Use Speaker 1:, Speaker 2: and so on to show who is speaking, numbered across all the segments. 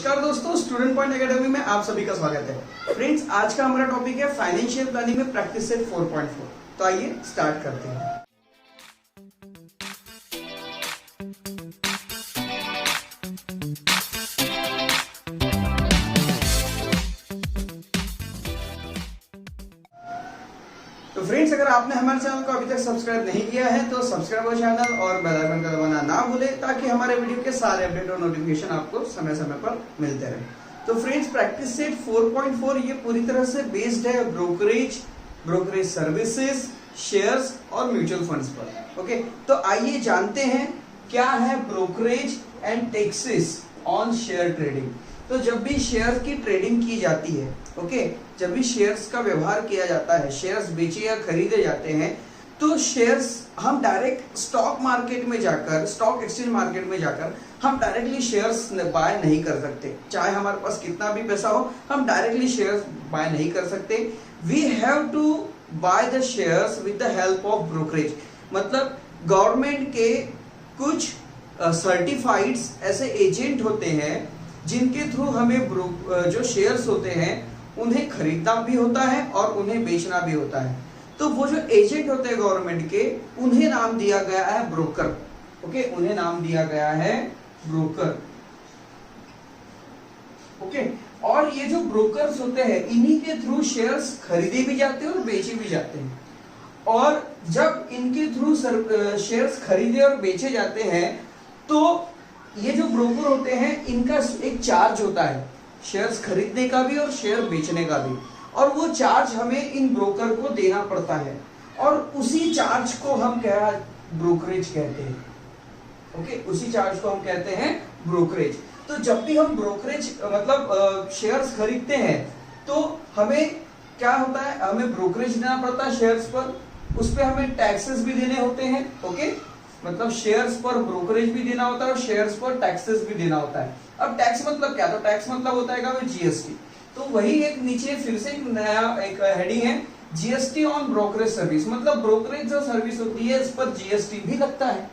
Speaker 1: नमस्कार दोस्तों, student point academy में आप सभी का स्वागत है। फ्रेंड्स, आज का हमारा टॉपिक है फाइनेंशियल प्लानिंग में प्रैक्टिस सेट 4.4। तो आइए स्टार्ट करते हैं। तो फ्रेंड्स, अगर आपने हमारे चैनल को अभी तक सब्सक्राइब नहीं किया है तो सब्सक्राइब करो चैनल और बेल आइकन का दबाना ना भूलें, ताकि हमारे वीडियो के सारे अपडेट और नोटिफिकेशन आपको समय समय पर मिलते रहे। तो फ्रेंड्स, प्रैक्टिस सेट 4.4 ये पूरी तरह से बेस्ड है ब्रोकरेज सर्विसेज, शेयर्स और म्यूचुअल फंड्स पर। ओके, तो आइए जानते हैं क्या है brokerage and taxes on share trading. तो जब भी शेयर की ट्रेडिंग की जाती है, ओके, जब भी शेयर्स का व्यवहार किया जाता है, शेयर्स बेचे या खरीदे जाते हैं, तो शेयर्स हम डायरेक्ट स्टॉक मार्केट में जाकर, स्टॉक एक्सचेंज मार्केट में जाकर हम डायरेक्टली शेयर्स बाय नहीं कर सकते। चाहे हमारे पास कितना भी पैसा हो, हम डायरेक्टली शेयर्स बाय नहीं कर सकते। We have to buy the shares with the help of brokerage. मतलब गवर्नमेंट के कुछ सर्टिफाइड्स ऐसे एजेंट होते हैं जिनके थ्रू हमें जो शेयर्स होते हैं उन्हें खरीदना भी होता है और उन्हें बेचना भी होता है। तो वो जो एजेंट होते हैं गवर्नमेंट के, उन्हें नाम दिया गया है ब्रोकर। ओके, उन्हें नाम दिया गया है ब्रोकर। ओके, और ये जो ब्रोकर्स होते हैं, इन्हीं के थ्रू शेयर्स खरीदे भी जाते हैं और बेचे भी जाते हैं। और जब इनके थ्रू शेयर्स खरीदे और बेचे जाते हैं, तो ये जो ब्रोकर होते हैं, इनका एक चार्ज होता है शेयर्स खरीदने का भी और शेयर बेचने का भी, और वो चार्ज हमें इन ब्रोकर को देना पड़ता है, और उसी चार्ज को हम क्या ब्रोकरेज कहते हैं। ओके, उसी चार्ज को हम कहते हैं ब्रोकरेज। तो जब भी हम ब्रोकरेज मतलब शेयर्स खरीदते हैं, तो हमें क्या होता है, हमें ब्रोकरेज देना पड़ता है शेयर्स पर, उस पर हमें टैक्सेस भी देने होते हैं। ओके, मतलब शेयर्स पर ब्रोकरेज भी देना होता है और शेयर्स पर टैक्सेस भी देना होता है। अब टैक्स मतलब क्या, तो टैक्स मतलब होता है जीएसटी। तो वही एक नीचे फिर से नया एक हेडिंग है, जीएसटी ऑन ब्रोकरेज सर्विस। मतलब ब्रोकरेज जो सर्विस होती है, इस पर जीएसटी भी लगता है।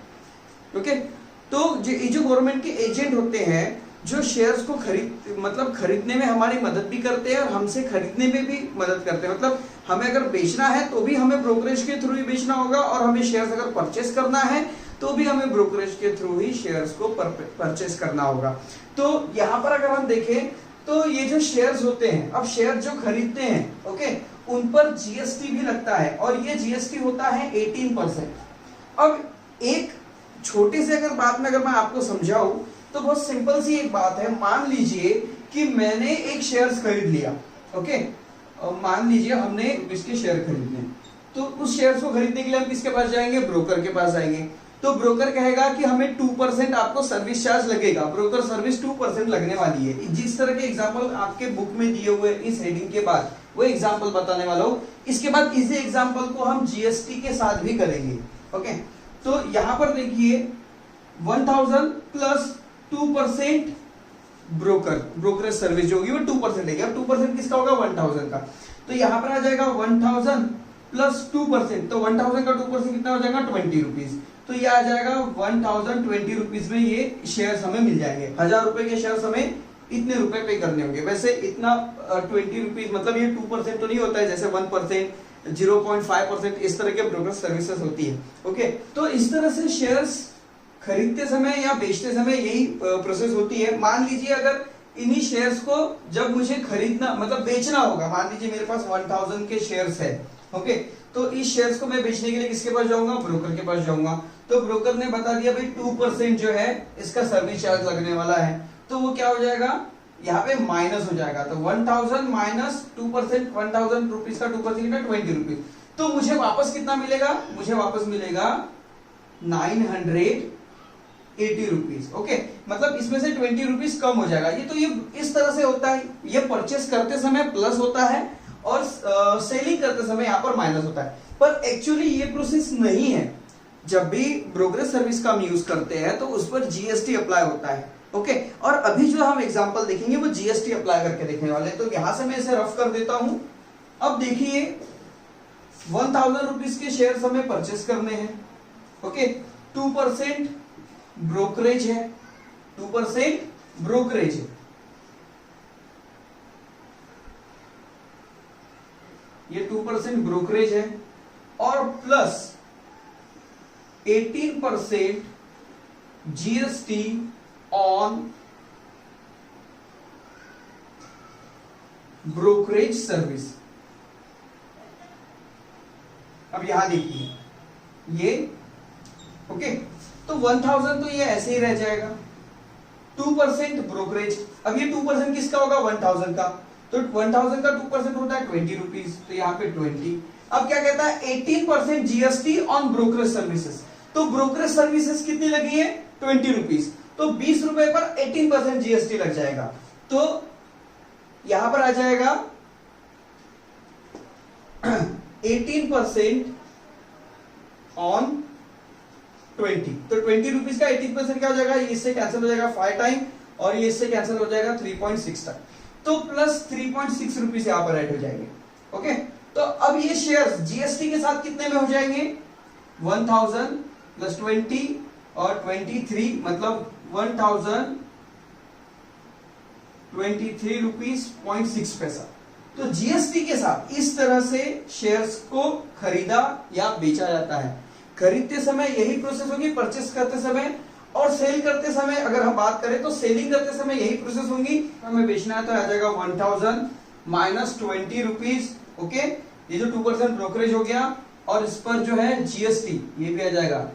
Speaker 1: ओके, तो जो गवर्नमेंट के एजेंट होते हैं, जो शेयर्स को खरीदने में हमारी मदद भी करते हैं और हमसे खरीदने में भी मदद करते हैं। मतलब हमें अगर बेचना है तो भी हमें ब्रोकरेज के थ्रू ही बेचना होगा, और हमें शेयर्स अगर परचेस करना है तो भी हमें ब्रोकरेज के थ्रू ही शेयर्स को परचेस करना होगा। तो यहाँ पर अगर हम देखें तो ये जो शेयर्स होते हैं, अब शेयर जो खरीदते हैं, ओके, उन पर जीएसटी भी लगता है, और ये जीएसटी होता है 18%। अब एक छोटी से अगर बात में अगर मैं आपको समझाऊं तो बहुत सिंपल सी एक बात है। मान लीजिए कि मैंने एक शेयर्स खरीद लिया। ओके, मान लीजिए हमने इसके शेयर खरीदने, तो उस शेयर्स को खरीदने के लिए हम किसके पास जाएंगे, ब्रोकर के पास जाएंगे। तो ब्रोकर कहेगा कि हमें 2% आपको सर्विस चार्ज लगेगा, ब्रोकर सर्विस 2% लगने वाली है। जिस तरह के एग्जांपल आपके बुक में दिए हुए इस हेडिंग के बाद वो एग्जांपल बताने वाला हूं। इसके बाद इसी एग्जांपल को हम जीएसटी के साथ भी करेंगे। ओके, तो यहां पर देखिए 1000 प्लस 2% ब्रोकरेज सर्विस जो होगी वो 2% लेगी। अब 2% किसका होगा, 1000 का। तो यहां पर आ जाएगा 1000 प्लस 2%, तो 1000 का 2% कितना हो जाएगा, 20 रुपीज। तो ये आ जाएगा 1020 रुपीज में ये शेयर्स हमें मिल जाएंगे। 1000 रुपए के शेयर्स हमें इतने रुपए पे करने होंगे। वैसे इतना 20 रुपीज मतलब ये 2% तो नहीं होता है, जैसे 1%, 0.5% इस तरह के ब्रोकर सर्विसेज होती है। ओके, तो इस तरह से शेयर्स खरीदते समय या बेचते समय यही प्रोसेस होती है। मान लीजिए अगर इन्हीं शेयर्स को जब मुझे खरीदना मतलब बेचना होगा, मान लीजिए मेरे पास 1000 के शेयर्स है। ओके, तो इस शेयर्स को मैं बेचने के लिए किसके पास जाऊंगा, ब्रोकर के पास जाऊंगा। तो ब्रोकर ने बता दिया भाई 2% जो है इसका सर्विस चार्ज लगने वाला है, तो वो क्या हो जाएगा, यहाँ पे माइनस हो जाएगा। तो 1000 माइनस 2%, 1000 रुपीज का 2% कितना, 20 रुपीज। तो मुझे वापस कितना मिलेगा, मुझे वापस मिलेगा 980 रुपीज। ओके, मतलब इसमें से 20 रुपीज कम हो जाएगा। ये इस तरह से होता है। ये परचेस करते समय प्लस होता है और सेलिंग करते समय यहाँ पर माइनस होता है। पर एक्चुअली ये प्रोसेस नहीं है। जब भी ब्रोकरेज सर्विस का हम यूज करते हैं तो उस पर जीएसटी अप्लाई होता है। ओके, और अभी जो हम एग्जांपल देखेंगे वो जीएसटी अप्लाई करके देखने वाले हैं। तो यहां से मैं इसे रफ कर देता हूं। अब देखिए 1000 रुपीज के शेयर्स हमें परचेस करने हैं। ओके, 2% ब्रोकरेज है, 2% ब्रोकरेज है। 2% ब्रोकरेज है और plus 18% GST on brokerage service. अब यहां देखिए ये ओके, तो 1000 तो ये ऐसे ही रह जाएगा। 2% ब्रोकरेज, अब ये 2% किसका होगा? 1000 का, तो 1000 का 2% होता है 20 रुपीज, तो यहाँ पे 20। अब क्या कहता है? 18% जीएसटी ऑन ब्रोकरेज सर्विसेज, तो ब्रोकरेज सर्विसेज कितनी लगी है? 20 रुपीज, तो 20 रुपए पर 18% जीएसटी लग जाएगा, तो यहां पर आ जाएगा 18% ऑन 20, तो 20 रुपीज का 18% क्या हो जाएगा? ये इससे कैंसिल हो जाएगा 5 टाइम और ये इससे कैंसिल हो जाएगा 3.6 तक, तो प्लस 3.6 रुपीज यहां पर ऐड हो जाएंगे। ओके, तो अब ये शेयर्स जीएसटी के साथ कितने में हो जाएंगे? 1000 प्लस 20 और 23, मतलब 1023 रुपीज 0.6 पैसा। तो जीएसटी के साथ इस तरह से शेयर्स को खरीदा या बेचा जाता है। खरीदते समय यही प्रोसेस होगी, परचेस करते समय, और सेल करते समय अगर हम बात करें तो सेलिंग करते समय यही प्रोसेस होंगी। हमें बेचना है तो आ जाएगा 1000 माइनस 20 रुपीज। ओके, ये जो 2% ब्रोकरेज हो गया और इस पर जो है जीएसटी ये भी आ जाएगा।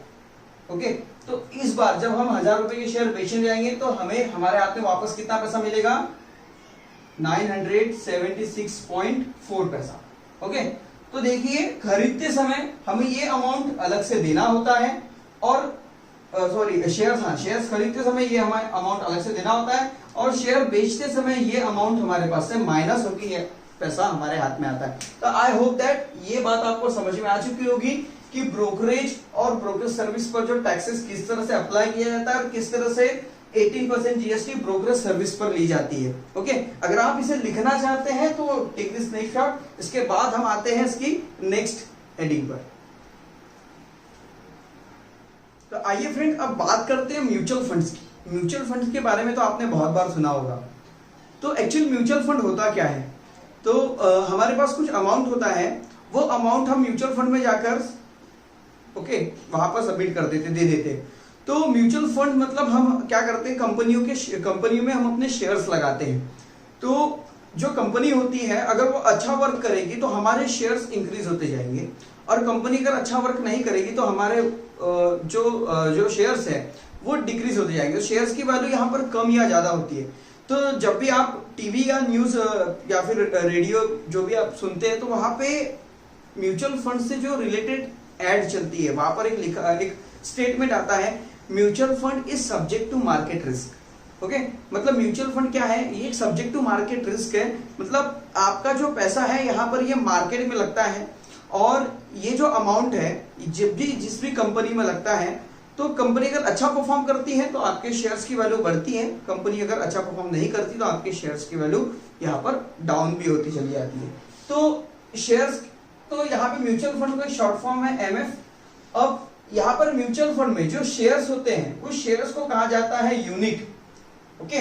Speaker 1: ओके, तो इस बार जब हम 1000 रुपए के शेयर बेचने जाएंगे तो हमें हमारे हाथ में वापस कितना पैसा मिलेगा? 976.4 पैसा। ओके, तो देखिए खरीदते समय हमें ये अमाउंट अलग से देना होता है और शेयर्स खरीदते समय ये हमें अमाउंट अलग से देना होता है और शेयर बेचते समय ये अमाउंट हमारे पास से माइनस होती है, पैसा हमारे हाथ में आता है। तो आई होप दैट ये बात आपको समझ में आ चुकी होगी कि ब्रोकरेज और ब्रोकरेज सर्विस पर जो टैक्सेस किस तरह से अप्लाई किया जाता है और किस तरह से 18% जीएसटी ब्रोकरेज सर्विस पर ली जाती है। ओके, अगर आप इसे लिखना चाहते हैं तो टेक दिस स्नैपशॉट, इसके बाद हम आते हैं इसकी नेक्स्ट हेडिंग पर। तो आइए फ्रेंड अब बात करते हैं म्यूचुअल फंड्स की। म्यूचुअल फंड्स के बारे में तो आपने बहुत बार सुना होगा। तो एक्चुअल म्यूचुअल फंड होता क्या है? तो हमारे पास कुछ अमाउंट होता है, वो अमाउंट हम म्यूचुअल फंड में जाकर वहां पर सबमिट कर देते, दे देते। तो म्यूचुअल फंड मतलब हम क्या करते हैं, कंपनियों में हम अपने शेयर्स लगाते हैं। तो जो कंपनी होती है अगर वो अच्छा वर्क करेगी तो हमारे शेयर्स इंक्रीज होते जाएंगे, और कंपनी अगर अच्छा वर्क नहीं करेगी तो हमारे जो शेयर्स है वो डिक्रीज होते जाएंगे। तो शेयर्स की वैल्यू यहाँ पर कम या ज्यादा होती है। तो जब भी आप टीवी या न्यूज या फिर रेडियो जो भी आप सुनते हैं तो वहां पे म्यूचुअल फंड से जो रिलेटेड एड चलती है, वहां पर एक स्टेटमेंट आता है, mutual fund is subject to market risk. Okay, मतलब म्यूचुअल फंड क्या है? ये एक सब्जेक्ट टू मार्केट रिस्क है, मतलब आपका जो पैसा है यहाँ पर ये मार्केट में लगता है, और ये जो अमाउंट है जब भी जिस भी कंपनी में लगता है तो कंपनी अगर अच्छा परफॉर्म करती है तो आपके शेयर्स की वैल्यू बढ़ती है, कंपनी अगर अच्छा परफॉर्म नहीं करती तो आपके शेयर्स की वैल्यू यहाँ पर डाउन भी होती चली जाती है। तो शेयर्स, तो यहाँ पे म्यूचुअल फंड का शॉर्ट फॉर्म है एमएफ। अब यहाँ पर म्यूचुअल फंड में जो शेयर्स होते हैं उस शेयर्स को कहा जाता है यूनिट। ओके,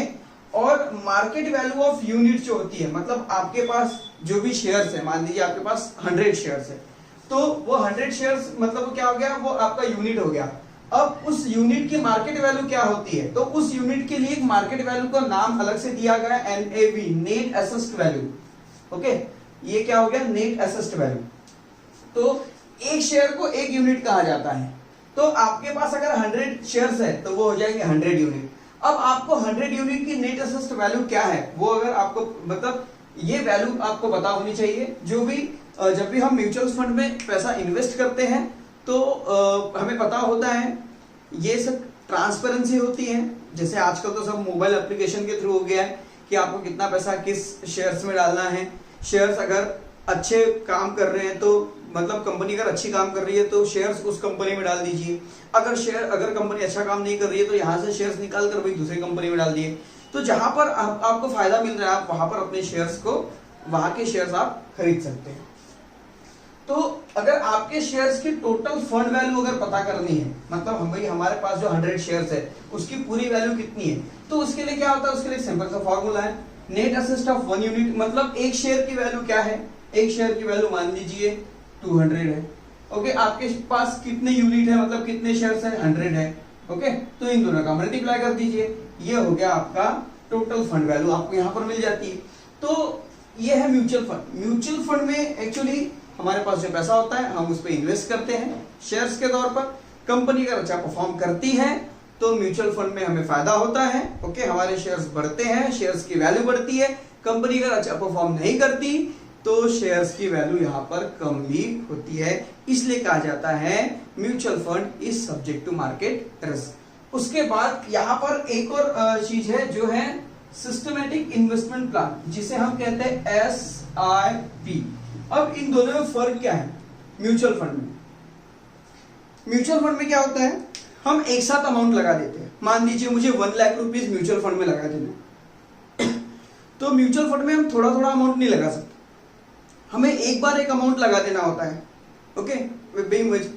Speaker 1: और मार्केट वैल्यू ऑफ यूनिट जो होती है, मतलब आपके पास जो भी शेयर्स है, मान लीजिए आपके पास 100 शेयर्स है, तो वो 100 शेयर्स मतलब वो क्या हो गया, वो आपका यूनिट हो गया। अब उस यूनिट की मार्केट वैल्यू क्या होती है, तो उस यूनिट के लिए एक मार्केट वैल्यू का नाम अलग से दिया गया है, NAV, net assessed value. Okay, ये क्या हो गया, नेट एसेस्ड वैल्यू। तो एक शेयर को एक यूनिट कहा जाता है। तो आपके पास अगर 100 शेयर्स है तो वो हो जाएंगे 100 यूनिट। अब आपको 100 यूनिट की नेट एसेस्ड वैल्यू क्या है, वो अगर आपको मतलब ये वैल्यू आपको पता होनी चाहिए। जो भी जब भी हम म्यूचुअल फंड में पैसा इन्वेस्ट करते हैं तो हमें पता होता है, ये सब ट्रांसपेरेंसी होती है। जैसे आजकल तो सब मोबाइल एप्लीकेशन के थ्रू हो गया है कि आपको कितना पैसा किस शेयर्स में डालना है। शेयर्स अगर अच्छे काम कर रहे हैं तो मतलब कंपनी अगर अच्छी काम कर रही है तो शेयर्स उस कंपनी में डाल दीजिए। अगर कंपनी अच्छा काम नहीं कर रही है तो यहाँ से शेयर्स निकाल कर भाई दूसरी कंपनी में डाल दिए। तो जहां पर आपको फायदा मिल रहा है आप वहां पर अपने शेयर्स को, वहां के शेयर्स आप खरीद सकते हैं। तो अगर आपके शेयर्स की टोटल फंड वैल्यू अगर पता करनी है, मतलब हम भाई हमारे पास जो 100 शेयर्स है उसकी पूरी वैल्यू कितनी है, तो उसके लिए क्या होता है, उसके लिए सिंपल सा फॉर्मूला है, नेट एसेस्ट ऑफ 1 यूनिट। मतलब एक शेयर की वैल्यू क्या है, एक शेयर की वैल्यू मान लीजिए 200 है। ओके, आपके पास कितने यूनिट है, मतलब कितने शेयर्स है, 100 है। ओके, तो इन दोनों का मल्टीप्लाई कर दीजिए, ये हो गया आपका टोटल फंड वैल्यू, आपको यहाँ पर मिल जाती है। तो ये है म्यूचुअल फंड। म्यूचुअल फंड में एक्चुअली हमारे पास जो पैसा होता है हम उस पर इन्वेस्ट करते हैं शेयर्स के तौर पर। कंपनी अगर अच्छा परफॉर्म करती है तो म्यूचुअल फंड में हमें फायदा होता है। ओके, हमारे शेयर्स बढ़ते हैं, शेयर्स की वैल्यू बढ़ती है। कंपनी अगर अच्छा परफॉर्म नहीं करती तो शेयर्स की वैल्यू यहाँ पर कम भी होती है, इसलिए कहा जाता है mutual fund is subject to market risk. उसके बाद यहाँ पर एक और चीज है जो है सिस्टमैटिक इन्वेस्टमेंट प्लान, जिसे हम कहते हैं SIP। अब इन दोनों में फर्क क्या है? म्यूचुअल फंड में क्या होता है, हम एक साथ अमाउंट लगा देते हैं। मान लीजिए मुझे 1 लाख रुपीज म्यूचुअल फंड में लगा देना, तो म्यूचुअल फंड में हम थोड़ा थोड़ा अमाउंट नहीं लगा सकते, हमें एक बार एक अमाउंट लगा देना होता है। ओके,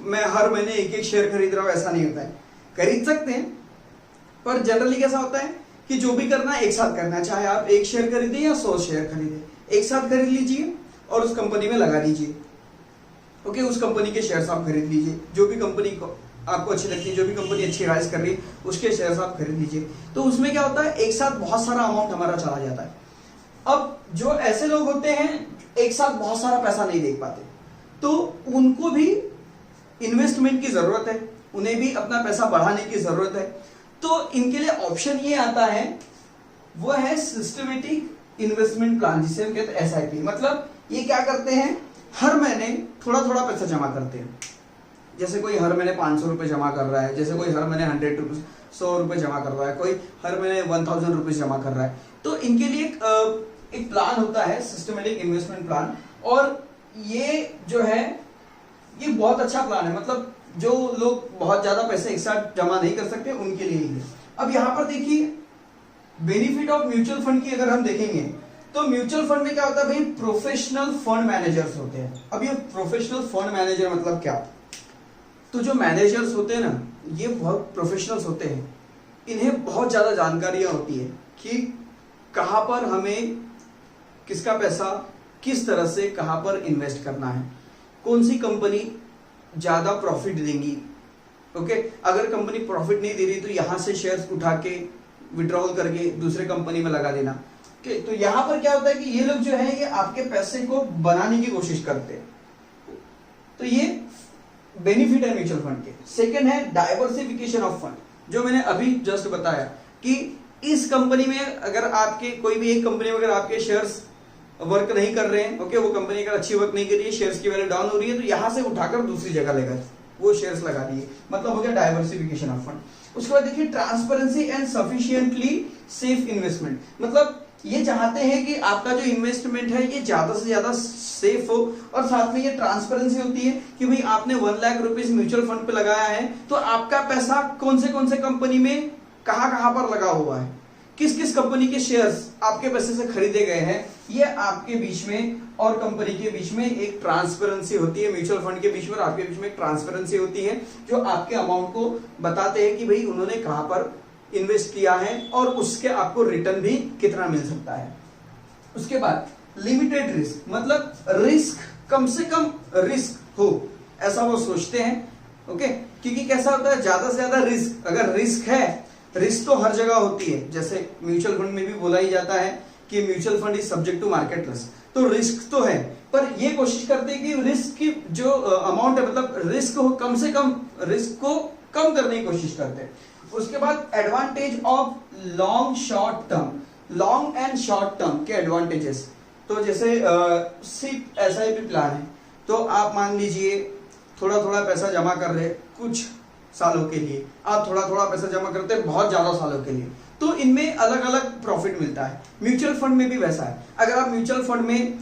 Speaker 1: मैं हर महीने एक एक शेयर खरीद रहा हूं, ऐसा नहीं होता है। खरीद सकते हैं पर जनरली कैसा होता है कि जो भी करना है एक साथ करना है, चाहे आप एक शेयर खरीदे या 100 शेयर खरीदे, एक साथ खरीद लीजिए और उस कंपनी में लगा दीजिए। ओके, उस कंपनी के शेयर्स आप खरीद लीजिए, जो भी कंपनी को आपको अच्छी लगती है, जो भी कंपनी अच्छी राइज कर रही है उसके शेयर्स आप खरीद लीजिए। तो उसमें क्या होता है, एक साथ बहुत सारा अमाउंट हमारा चला जाता है। अब जो ऐसे लोग होते हैं एक साथ बहुत सारा पैसा नहीं देख पाते, तो उनको भी इन्वेस्टमेंट की जरूरत है, उन्हें भी अपना पैसा बढ़ाने की जरूरत है। तो इनके लिए ऑप्शन ये आता है, वो है सिस्टमेटिक इन्वेस्टमेंट प्लान, जिसे हम कहते हैं SIP। मतलब ये क्या करते हैं, हर महीने थोड़ा थोड़ा पैसा जमा करते हैं। जैसे कोई हर महीने 500 रुपए जमा कर रहा है, जैसे कोई हर महीने 100 रुपए जमा कर रहा है, कोई हर महीने 1000 रुपीज जमा कर रहा है। तो इनके लिए एक प्लान होता है, सिस्टमेटिक इन्वेस्टमेंट प्लान, और ये जो है ये बहुत अच्छा प्लान है। मतलब जो लोग बहुत ज्यादा पैसे एक साथ जमा नहीं कर सकते उनके लिए ही है। अब यहां पर देखिए बेनिफिट ऑफ म्यूचुअल फंड की अगर हम देखेंगे तो म्यूचुअल फंड में क्या होता है भाई, प्रोफेशनल फंड मैनेजर्स होते हैं। अब ये प्रोफेशनल फंड मैनेजर मतलब क्या, तो जो मैनेजर्स होते हैं ना, ये बहुत प्रोफेशनल्स होते हैं, इन्हें बहुत ज्यादा जानकारियां होती है कि कहां पर हमें किसका पैसा किस तरह से कहां पर इन्वेस्ट करना है, कौन सी कंपनी ज्यादा प्रॉफिट देंगी। ओके, अगर कंपनी प्रॉफिट नहीं दे रही तो यहां से शेयर्स उठा के विड्रॉल करके दूसरे कंपनी में लगा देना। ओके, तो यहां पर क्या होता है कि ये लोग जो है ये आपके पैसे को बनाने की कोशिश करते हैं। तो ये बेनिफिट है म्यूचुअल फंड के। सेकंड है डाइवर्सिफिकेशन ऑफ फंड, जो मैंने अभी जस्ट बताया कि इस कंपनी में अगर आपके कोई भी एक कंपनी में अगर आपके शेयर्स वर्क नहीं कर रहे हैं, ओके, वो कंपनी अगर अच्छी वर्क नहीं कर रही है, शेयर्स की वैल्यू डाउन हो रही है, तो यहां से उठाकर दूसरी जगह लेकर वो शेयर्स लगा दिए, मतलब हो गया डाइवर्सिफिकेशन ऑफ फंड। उसके बाद देखिए transparency and sufficiently safe investment, मतलब ये चाहते हैं कि आपका जो इन्वेस्टमेंट है ये ज्यादा से ज्यादा सेफ हो, और साथ में ये ट्रांसपेरेंसी होती है कि भाई आपने 1 लाख रुपीज म्यूचुअल फंड पे लगाया है, तो आपका पैसा कौन से कंपनी में कहां पर लगा हुआ है, किस किस कंपनी के शेयर्स आपके पैसे से खरीदे गए हैं, ये आपके बीच में और कंपनी के बीच में एक ट्रांसपेरेंसी होती है। म्यूचुअल फंड के बीच में और आपके बीच में एक ट्रांसपेरेंसी होती है, जो आपके अमाउंट को बताते हैं कि भाई उन्होंने कहां पर इन्वेस्ट किया है और उसके आपको रिटर्न भी कितना मिल सकता है। उसके बाद लिमिटेड रिस्क, मतलब रिस्क कम से कम रिस्क हो, ऐसा वो सोचते हैं। ओके, क्योंकि कैसा होता है, ज्यादा से ज्यादा रिस्क, अगर रिस्क है, रिस्क तो हर जगह होती है, जैसे म्यूचुअल फंड में भी बोला ही जाता है कि mutual fund is subject to market risk, तो रिस्क तो है, पर ये कोशिश करते हैं कि रिस्क की जो अमाउंट है, मतलब रिस्क हो, कम से कम रिस्क को कम करने की कोशिश करते हैं। उसके बाद advantage of long short term, long and short term के एडवांटेजेस, तो जैसे सिर्फ SIP प्लान है, तो आप मान लीजिए थोड़ा थोड़ा पैसा जमा कर रहे कुछ सालों के लिए, आप थोड़ा थोड़ा पैसा जमा करते हैं बहुत ज्यादा सालों के लिए, तो इनमें अलग अलग प्रॉफिट मिलता है। म्यूचुअल फंड में भी वैसा है, अगर आप म्यूचुअल फंड में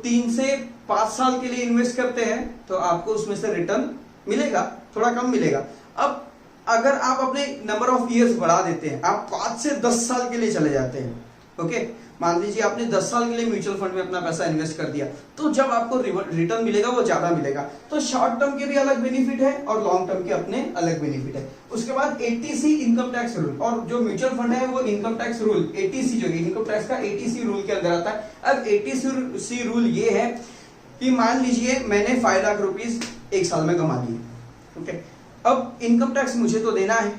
Speaker 1: 3 से 5 साल के लिए इन्वेस्ट करते हैं तो आपको उसमें से रिटर्न मिलेगा, थोड़ा कम मिलेगा। अब अगर आप अपने नंबर ऑफ ईयर्स बढ़ा देते हैं, आप 5 से 10 साल के लिए चले जाते हैं, ओके, मान लीजिए आपने 10 साल के लिए म्यूचुअल फंड में अपना पैसा इन्वेस्ट कर दिया, तो जब आपको रिटर्न मिलेगा वो ज्यादा मिलेगा। तो शॉर्ट टर्म के भी अलग बेनिफिट है और लॉन्ग टर्म के अपने अलग बेनिफिट है। उसके बाद 80C इनकम टैक्स रूल, और जो म्यूचुअल फंड है वो इनकम टैक्स रूल 80C जो इनकम टैक्स का 80C रूल के अंदर आता है। अब 80C रूल ये है कि मान लीजिए मैंने 5 लाख रुपीस एक साल में कमा लिए, ओके, अब इनकम टैक्स मुझे तो देना है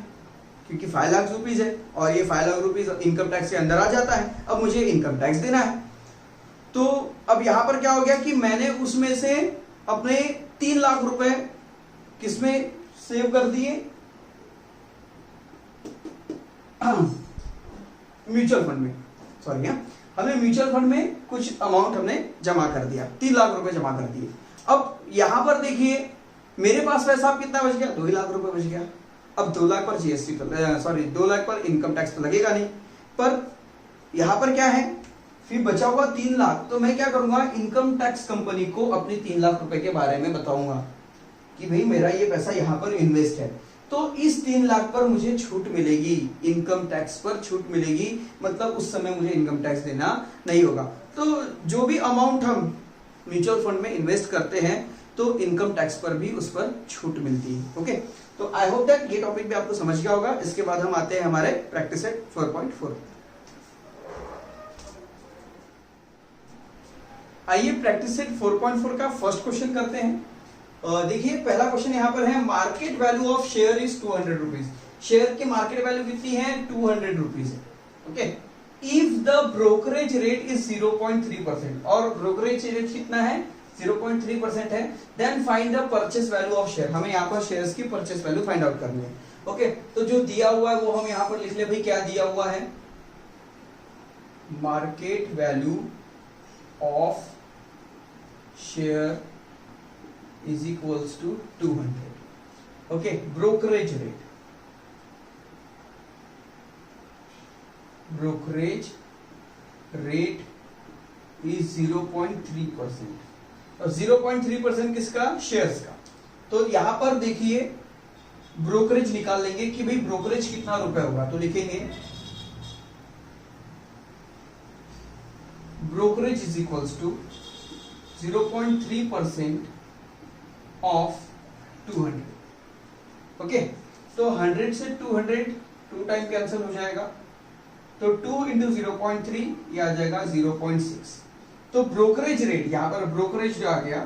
Speaker 1: क्योंकि 5 लाख रुपीज है और ये 5 लाख रुपीज इनकम टैक्स के अंदर आ जाता है। अब मुझे इनकम टैक्स देना है, तो अब यहां पर क्या हो गया कि मैंने उसमें से अपने 3 लाख रुपए किसमें सेव कर दिए, म्यूचुअल फंड में, सॉरी, हमने म्यूचुअल फंड में कुछ अमाउंट हमने जमा कर दिया, 3 लाख रुपए जमा कर दिए। अब यहां पर देखिए मेरे पास पैसा अब कितना बच गया, 2 लाख रुपए बच गया। अब 2 लाख पर जीएसटी तो, सॉरी 2 लाख पर इनकम टैक्स तो लगेगा नहीं, पर यहां पर क्या है, फिर बचा हुआ 3 लाख, तो मैं क्या करूंगा, इनकम टैक्स कंपनी को अपने 3 लाख रुपए के बारे में बताऊंगा कि भाई मेरा ये पैसा यहां पर इन्वेस्ट है, तो इस 3 लाख पर मुझे छूट मिलेगी, इनकम टैक्स पर छूट मिलेगी, मतलब उस समय मुझे इनकम टैक्स देना नहीं होगा। तो जो भी अमाउंट हम म्यूचुअल फंड में इन्वेस्ट करते हैं तो इनकम टैक्स पर भी उस पर छूट मिलती है। ओके, तो आई होप दैट ये टॉपिक भी आपको समझ गया होगा। इसके बाद हम आते हैं हमारे प्रैक्टिस सेट 4.4। आइए प्रैक्टिस सेट 4.4 का फर्स्ट क्वेश्चन करते हैं। देखिए पहला क्वेश्चन यहाँ पर है, market value of share is 200 rupees. Share की मार्केट वैल्यू कितनी है, 200 रुपीज है। Okay, if the brokerage rate is 0.3% और ब्रोकरेज रेट कितना है, 0.3% है, then find the purchase value of share. हमें यहाँ पर शेयर्स की परचेस वैल्यू फाइंड आउट करनी है। ओके, तो जो दिया हुआ है वो हम यहाँ पर लिख ले, भाई क्या दिया हुआ है, market value of share is equals to 200। Okay, brokerage rate, brokerage rate is 0.3%, और 0.3% किसका, शेयर्स का। तो यहां पर देखिए ब्रोकरेज निकाल लेंगे कि भाई ब्रोकरेज कितना रुपए होगा, तो लिखेंगे brokerage is equals to 0.3% of 200। Okay, तो 100 से 200 2 टाइम कैंसिल हो जाएगा, तो 2 इंटू 0.3 ये आ जाएगा 0.6। तो ब्रोकरेज रेट, यहां पर ब्रोकरेज जो आ गया,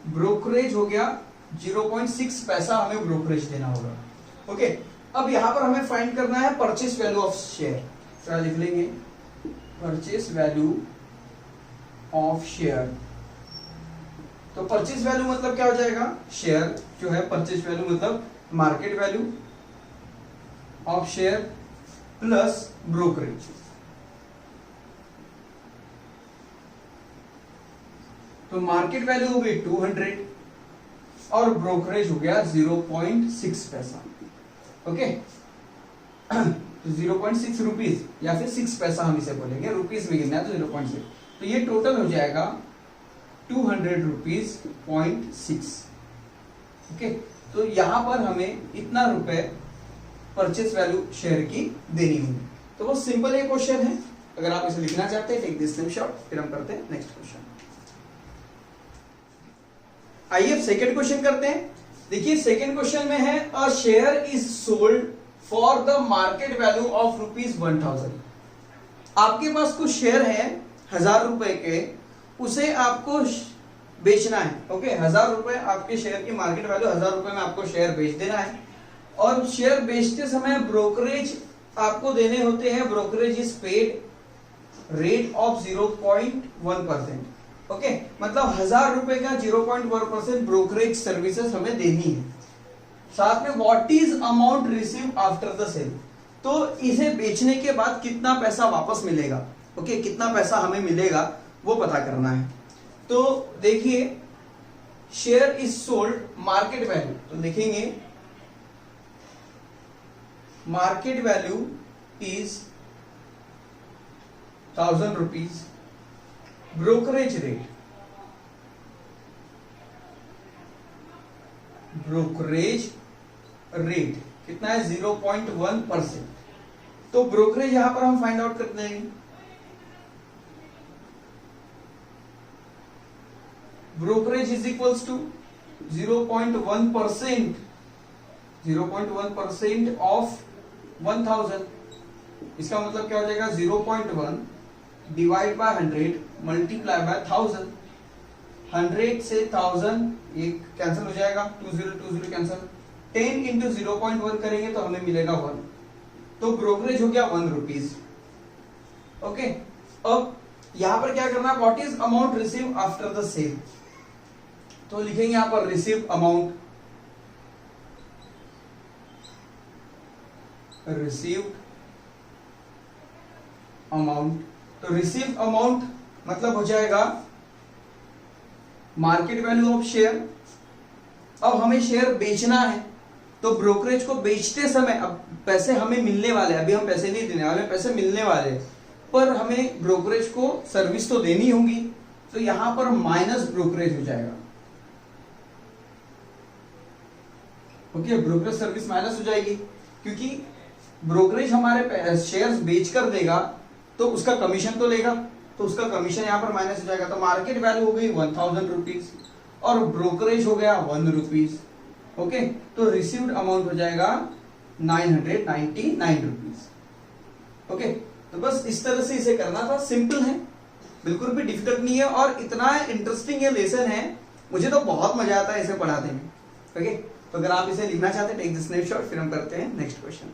Speaker 1: ब्रोकरेज हो गया 0.6 पैसा हमें ब्रोकरेज देना होगा। ओके, अब यहां पर हमें फाइंड करना है परचेस वैल्यू ऑफ शेयर। तो लिख लेंगे परचेस वैल्यू ऑफ शेयर। तो परचेस वैल्यू मतलब क्या हो जाएगा, शेयर जो है, परचेस वैल्यू मतलब market value of share plus brokerage. तो मार्केट वैल्यू हो गई 200 और ब्रोकरेज हो गया 0.6 पैसा। ओके, तो 0.6 रुपीज या फिर 6 पैसा हम इसे बोलेंगे, रुपीज में गिनना है तो 0.6, तो ये टोटल हो जाएगा 200 रुपीज 0.6। ओके, तो यहां पर हमें इतना रुपए परचेस वैल्यू शेयर की देनी होगी। तो वो सिंपल ये क्वेश्चन है, अगर आप इसे लिखना चाहते हैं टेक दिस स्नैपशॉट, फिर हम करते हैं नेक्स्ट क्वेश्चन। आइए अब सेकंड क्वेश्चन करते हैं। देखिए सेकंड क्वेश्चन में है, a share is sold for the market value of ₹1000। आपके पास कुछ शेयर है 1000 रुपए के, उसे आपको बेचना है। ओके, 1000 रुपए आपके शेयर की मार्केट वैल्यू, 1000 रुपए में आपको शेयर बेच देना है, और शेयर बेचते समय ब्रोकरेज आपको देने होते हैं, brokerage is paid rate of 0.1%। Okay, मतलब 1000 रुपए का 0.1% ब्रोकरेज सर्विसेज हमें देनी है। साथ में what is amount receive after the sale, तो इसे बेचने के बाद कितना पैसा वापस मिलेगा। ओके, कितना पैसा हमें मिलेगा वो पता करना है। तो देखिए share is sold, market value, तो लिखेंगे market value is 1000 rupees, brokerage rate, brokerage rate कितना है 0.1%। तो ब्रोकरेज यहां पर हम फाइंड आउट कर देंगे। Brokerage is equals to 0.1%, 0.1% of 1000। इसका मतलब क्या हो जाएगा, 0.1 डिवाइड बाय 100 मल्टीप्लाई बाय 1000। 100 से 1000 एक कैंसिल हो जाएगा, 20 कैंसिल। 10 इंटू 0.1 करेंगे तो हमें मिलेगा 1। तो ब्रोकरेज हो गया 1 रुपीज। ओके, अब यहां पर क्या करना है, what is amount receive after the sale. तो लिखेंगे यहां पर रिसीव अमाउंट, रिसीव्ड अमाउंट। तो रिसीव अमाउंट मतलब हो जाएगा मार्केट वैल्यू ऑफ शेयर। अब हमें शेयर बेचना है, तो ब्रोकरेज को बेचते समय, अब पैसे हमें मिलने वाले हैं, अभी हम पैसे नहीं देने वाले, पैसे मिलने वाले हैं, पर हमें ब्रोकरेज को सर्विस तो देनी होगी, तो यहां पर माइनस ब्रोकरेज हो जाएगा। ओके, ब्रोकरेज सर्विस माइनस हो जाएगी, क्योंकि ब्रोकरेज हमारे शेयर्स बेचकर देगा तो उसका कमीशन तो लेगा, तो उसका कमीशन यहां पर माइनस हो जाएगा। तो मार्केट वैल्यू हो गई 1000 रुपीज और ब्रोकरेज हो गया 1 रुपीज। ओके, तो रिसीव्ड अमाउंट हो जाएगा 999 रुपीज। ओके, तो बस इस तरह से इसे करना था, सिंपल है, बिल्कुल भी डिफिकल्ट नहीं है, और इतना इंटरेस्टिंग ये लेसन है, मुझे तो बहुत मजा आता है इसे पढ़ाते में। ओके, तो अगर आप इसे लिखना चाहते हैं, टेक द स्नैपशॉट, फिर हम करते हैं नेक्स्ट क्वेश्चन।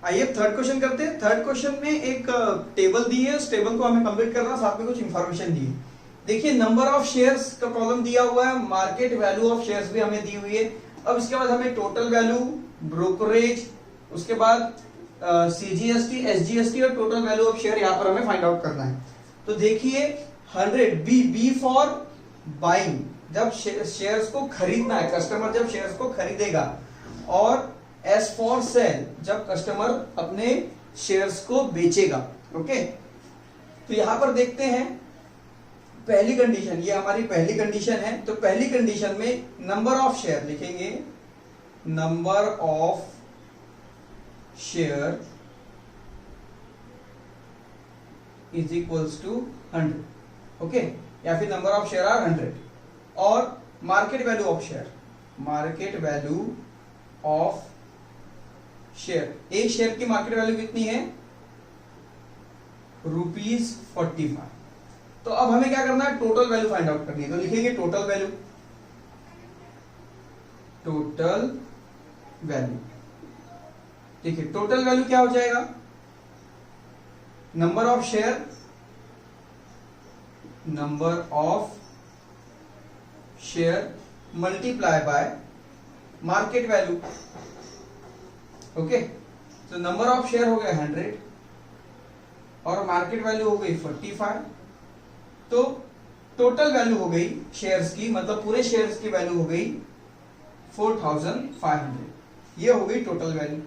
Speaker 1: आइए थर्ड क्वेश्चन करते हैं। थर्ड क्वेश्चन में एक टेबल दी है, उस टेबल को हमें कंप्लीट करना, साथ में कुछ इंफॉर्मेशन दी है। देखिए, नंबर ऑफ शेयर्स का कॉलम दिया हुआ है, मार्केट वैल्यू ऑफ शेयर्स भी हमें दी हुई है। अब इसके बाद हमें टोटल वैल्यू, ब्रोकरेज, उसके बाद सीजीएसटी, एसजीएसटी और टोटल वैल्यू ऑफ शेयर यहाँ पर हमें फाइंड आउट करना है। तो देखिए 100, बी फॉर बाइंग, जब शेयर्स को खरीदना है, कस्टमर जब शेयर्स को खरीदेगा, और एस फॉर सेल, जब कस्टमर अपने शेयर्स को बेचेगा। ओके, तो यहां पर देखते हैं पहली कंडीशन, ये हमारी पहली कंडीशन है। तो पहली कंडीशन में नंबर ऑफ शेयर लिखेंगे, number of share is equals to 100। Okay, या फिर नंबर ऑफ शेयर आर 100, और market value of share, market value of share, एक शेयर की मार्केट वैल्यू कितनी है, ₹45। तो अब हमें क्या करना है, टोटल वैल्यू फाइंड आउट करनी है। तो लिखेंगे टोटल वैल्यू, टोटल वैल्यू। देखिए टोटल वैल्यू क्या हो जाएगा, number of share, number of share multiply bye market value. Okay, तो नंबर ऑफ शेयर हो गया 100 और मार्केट वैल्यू हो गई 45। तो टोटल वैल्यू हो गई शेयर्स की, मतलब पूरे शेयर्स की वैल्यू हो गई 4500। ये हो गई total value,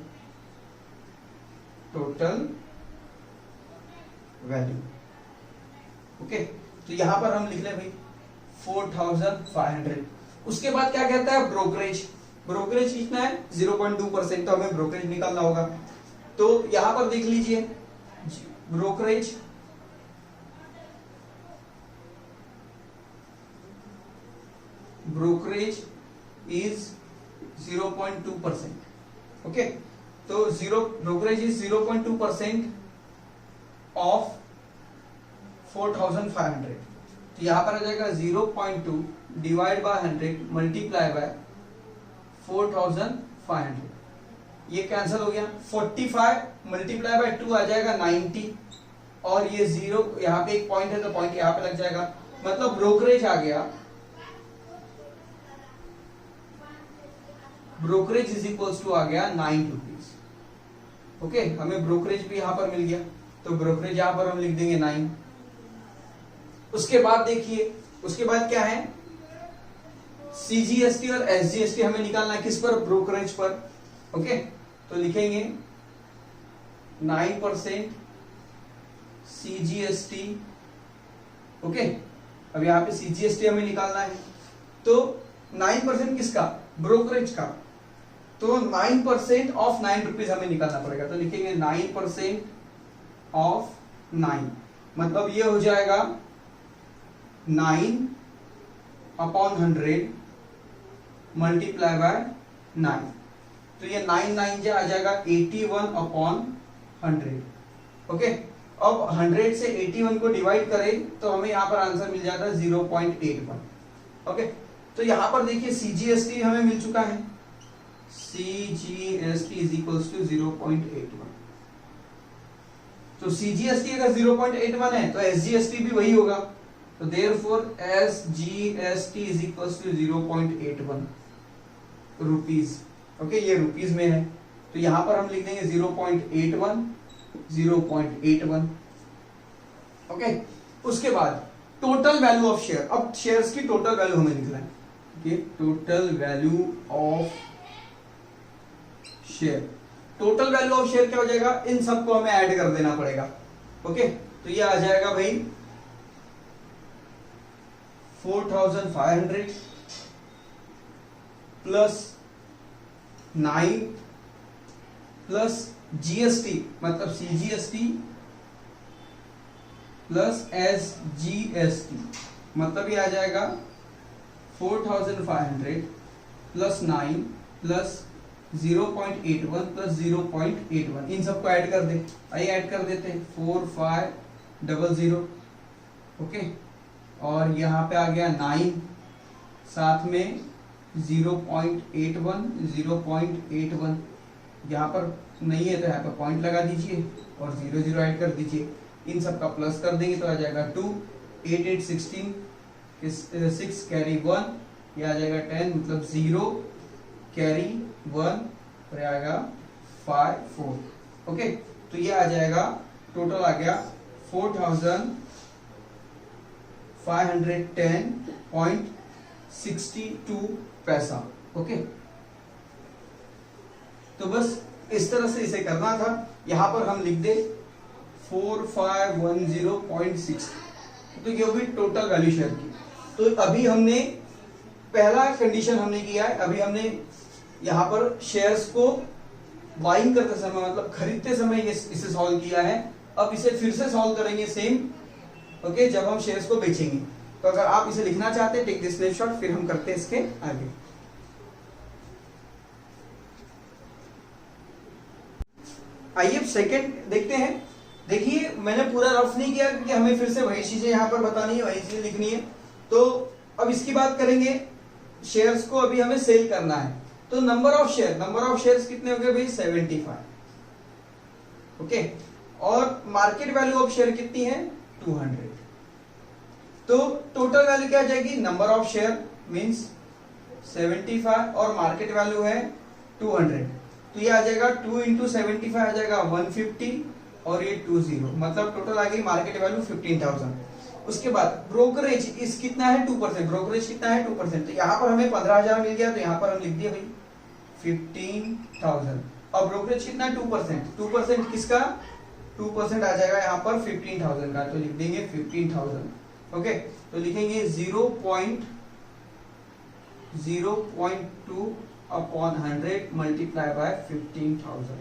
Speaker 1: total value. Okay, तो यहां पर हम लिख ले भाई 4500। उसके बाद क्या कहता है, ब्रोकरेज। ब्रोकरेज कितना है, 0.2%, तो हमें ब्रोकरेज निकालना होगा। तो यहां पर देख लीजिए, ब्रोकरेज ब्रोकरेज इज 0.2%। ओके, तो ब्रोकरेज इज 0.2% ऑफ 4500। तो यहां पर आ जाएगा 0.2 डिवाइड बाय 100 मल्टीप्लाई बाय 4500। ये कैंसिल हो गया, 45 मल्टीप्लाई बाय 2 आ जाएगा 90, और ये 0 यहाँ पे एक पॉइंट है तो पॉइंट यहाँ पे लग जाएगा, मतलब ब्रोकरेज आ गया, ब्रोकरेज इज इक्वल्स टू आ गया 9 रुपीज। ओके, हमें ब्रोकरेज भी यहां पर मिल गया, तो ब्रोकरेज यहां पर हम लिख देंगे 9। उसके बाद देखिए, उसके बाद क्या है, सीजीएसटी और एसजीएसटी हमें निकालना है, किस पर, ब्रोकरेज पर। ओके, तो लिखेंगे 9% सीजीएसटी। ओके, अब यहां पे सीजीएसटी हमें निकालना है, तो 9% किसका, ब्रोकरेज का। तो 9% ऑफ 9 रुपीज हमें निकालना पड़ेगा, तो लिखेंगे 9% ऑफ 9, मतलब ये हो जाएगा 9/100 मल्टीप्लाई बाय 9, तो ये 9 जो आ जाएगा 81/100। ओके, अब 100 से 81 को डिवाइड करें तो हमें यहाँ पर आंसर मिल जाता है 0.81। ओके, तो यहाँ पर देखिए CGST हमें मिल चुका है, CGST इज इक्वल्स टू 0.81। तो CGST अगर 0.81 है तो SGST भी वही होगा, तो therefore SGST is equals to 0.81 rupees. Okay, ये रुपीज में है, तो यहां पर हम लिख देंगे 0.81 0.81। ओके, उसके बाद टोटल वैल्यू ऑफ शेयर, अब शेयर्स की टोटल वैल्यू हमें लिखना है। Okay, total value of share, total value of share क्या हो जाएगा, इन सबको हमें ऐड कर देना पड़ेगा। ओके, तो ये आ जाएगा भाई 4500 प्लस 9 प्लस GST मतलब CGST प्लस SGST, मतलब ये आ जाएगा 4500 प्लस 9 प्लस 0.81 प्लस 0.81, इन सबको ऐड कर दे, आइए ऐड कर देते हैं 4500। ओके, और यहाँ पे आ गया 9, साथ में 0.81 यहाँ पर नहीं है तो यहाँ पर पॉइंट लगा दीजिए और 0 ऐड कर दीजिए, इन सब का प्लस कर देंगे तो आ जाएगा 2, 8 8 16 6 कैरी 1, ये आ जाएगा 10 मतलब 0 कैरी 1 और आएगा 5 4। ओके, तो ये आ जाएगा टोटल आ गया 4510.62 पैसा। ओके, तो बस इस तरह से इसे करना था, यहां पर हम लिख दे 4510.6, तो ये होगी टोटल वैल्यू शेयर की। तो अभी हमने पहला कंडीशन हमने किया है, अभी हमने यहां पर शेयर्स को बाइंग करते समय मतलब खरीदते समय इसे सॉल्व किया है, अब इसे फिर से सॉल्व करेंगे सेम। ओके, जब हम शेयर्स को बेचेंगे, तो अगर आप इसे लिखना चाहते हैं टेक दिस स्नैपशॉट, फिर हम करते हैं इसके आगे। आइए सेकंड देखते हैं। देखिए मैंने पूरा रफ नहीं किया क्योंकि हमें फिर से वही चीजें यहाँ पर बतानी है, वही चीजें लिखनी है। तो अब इसकी बात करेंगे, शेयर्स को अभी हमें सेल करना है, तो नंबर ऑफ शेयर्स कितने हो गए भाई 75। ओके, और मार्केट वैल्यू ऑफ शेयर कितनी है 200। तो टोटल वैल्यू क्या आ जाएगी, नंबर ऑफ शेयर मींस 75 और मार्केट वैल्यू है 200, तो ये आ जाएगा 2 इंटू 75 आ जाएगा 150 और ये 20, मतलब टोटल आ गई मार्केट वैल्यू 15,000। उसके बाद ब्रोकरेज इस कितना है 2%, ब्रोकरेज कितना है 2%, तो यहाँ पर हमें 15,000 मिल गया, तो यहाँ पर हम लिख दिए भाई 15,000। और ब्रोकरेज कितना है 2% किसका 2% आ जाएगा यहाँ पर 15,000 का, तो लिख देंगे 15,000। ओके, तो लिखेंगे 0.2/100 मल्टीप्लाई बाय 15,000,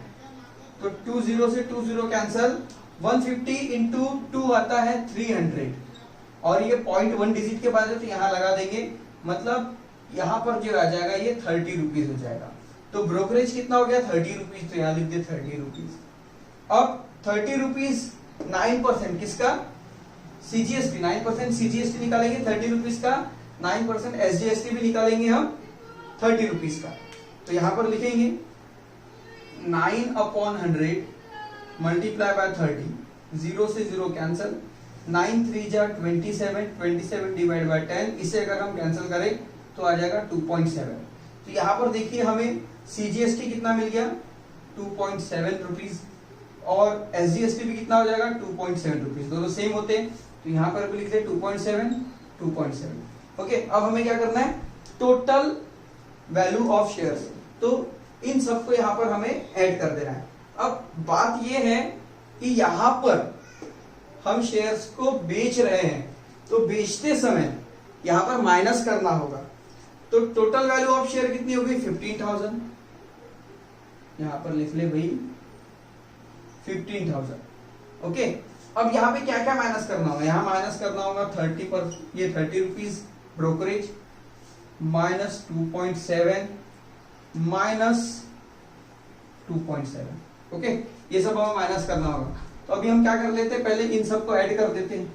Speaker 1: तो 20 से 20 कैंसल, 150 इंटू 2 आता है 300 और ये 0.1 डिजिट के बाद है तो यहाँ लगा देंगे, मतलब यहाँ पर जो आ जाएगा ये 30 रुपीज हो जाएगा। तो ब्रोकरेज कितना हो गया 30 रुपीज, तो यहाँ लिख दे 30 रुपीज। अब 30 रुपीज 9% किसका CGST, 9% CGST निकालेंगे 30 रुपीज का, 9% SGST भी निकालेंगे हम 30 रुपीज का, तो यहां पर लिखेंगे 9/100 मल्टीप्लाई बाय 30, 0 से 0 कैंसल, 9 3 जा 27 डिवाइड बाय 10, इसे अगर हम कैंसिल करें तो आ जाएगा 2.7। तो यहाँ पर देखिए हमें CGST कितना मिल गया 2.7 रुपीज और SGST भी कितना हो जाएगा 2.7 रुपीज, दोनों सेम होते हैं, तो यहाँ पर भी लिख दे 2.7। ओके, अब हमें क्या करना है टोटल वैल्यू ऑफ शेयर्स, तो इन सबको यहाँ पर हमें ऐड कर देना है। अब बात ये है कि यहाँ पर हम शेयर्स को बेच रहे हैं, तो बेचते समय यहाँ पर माइनस करना होगा, तो टोटल वैल्यू ऑफ शेयर कितनी होगी 15,000 यहां पर लिख ले भाई 15,000। ओके, अब यहाँ पे क्या क्या माइनस करना होगा, यहाँ माइनस करना होगा 30 पर, ये 30 rupees brokerage minus 2.7 minus 2.7। Okay, ये सब हमें माइनस करना होगा। तो अभी हम क्या कर लेते हैं, पहले इन सब को ऐड कर देते हैं।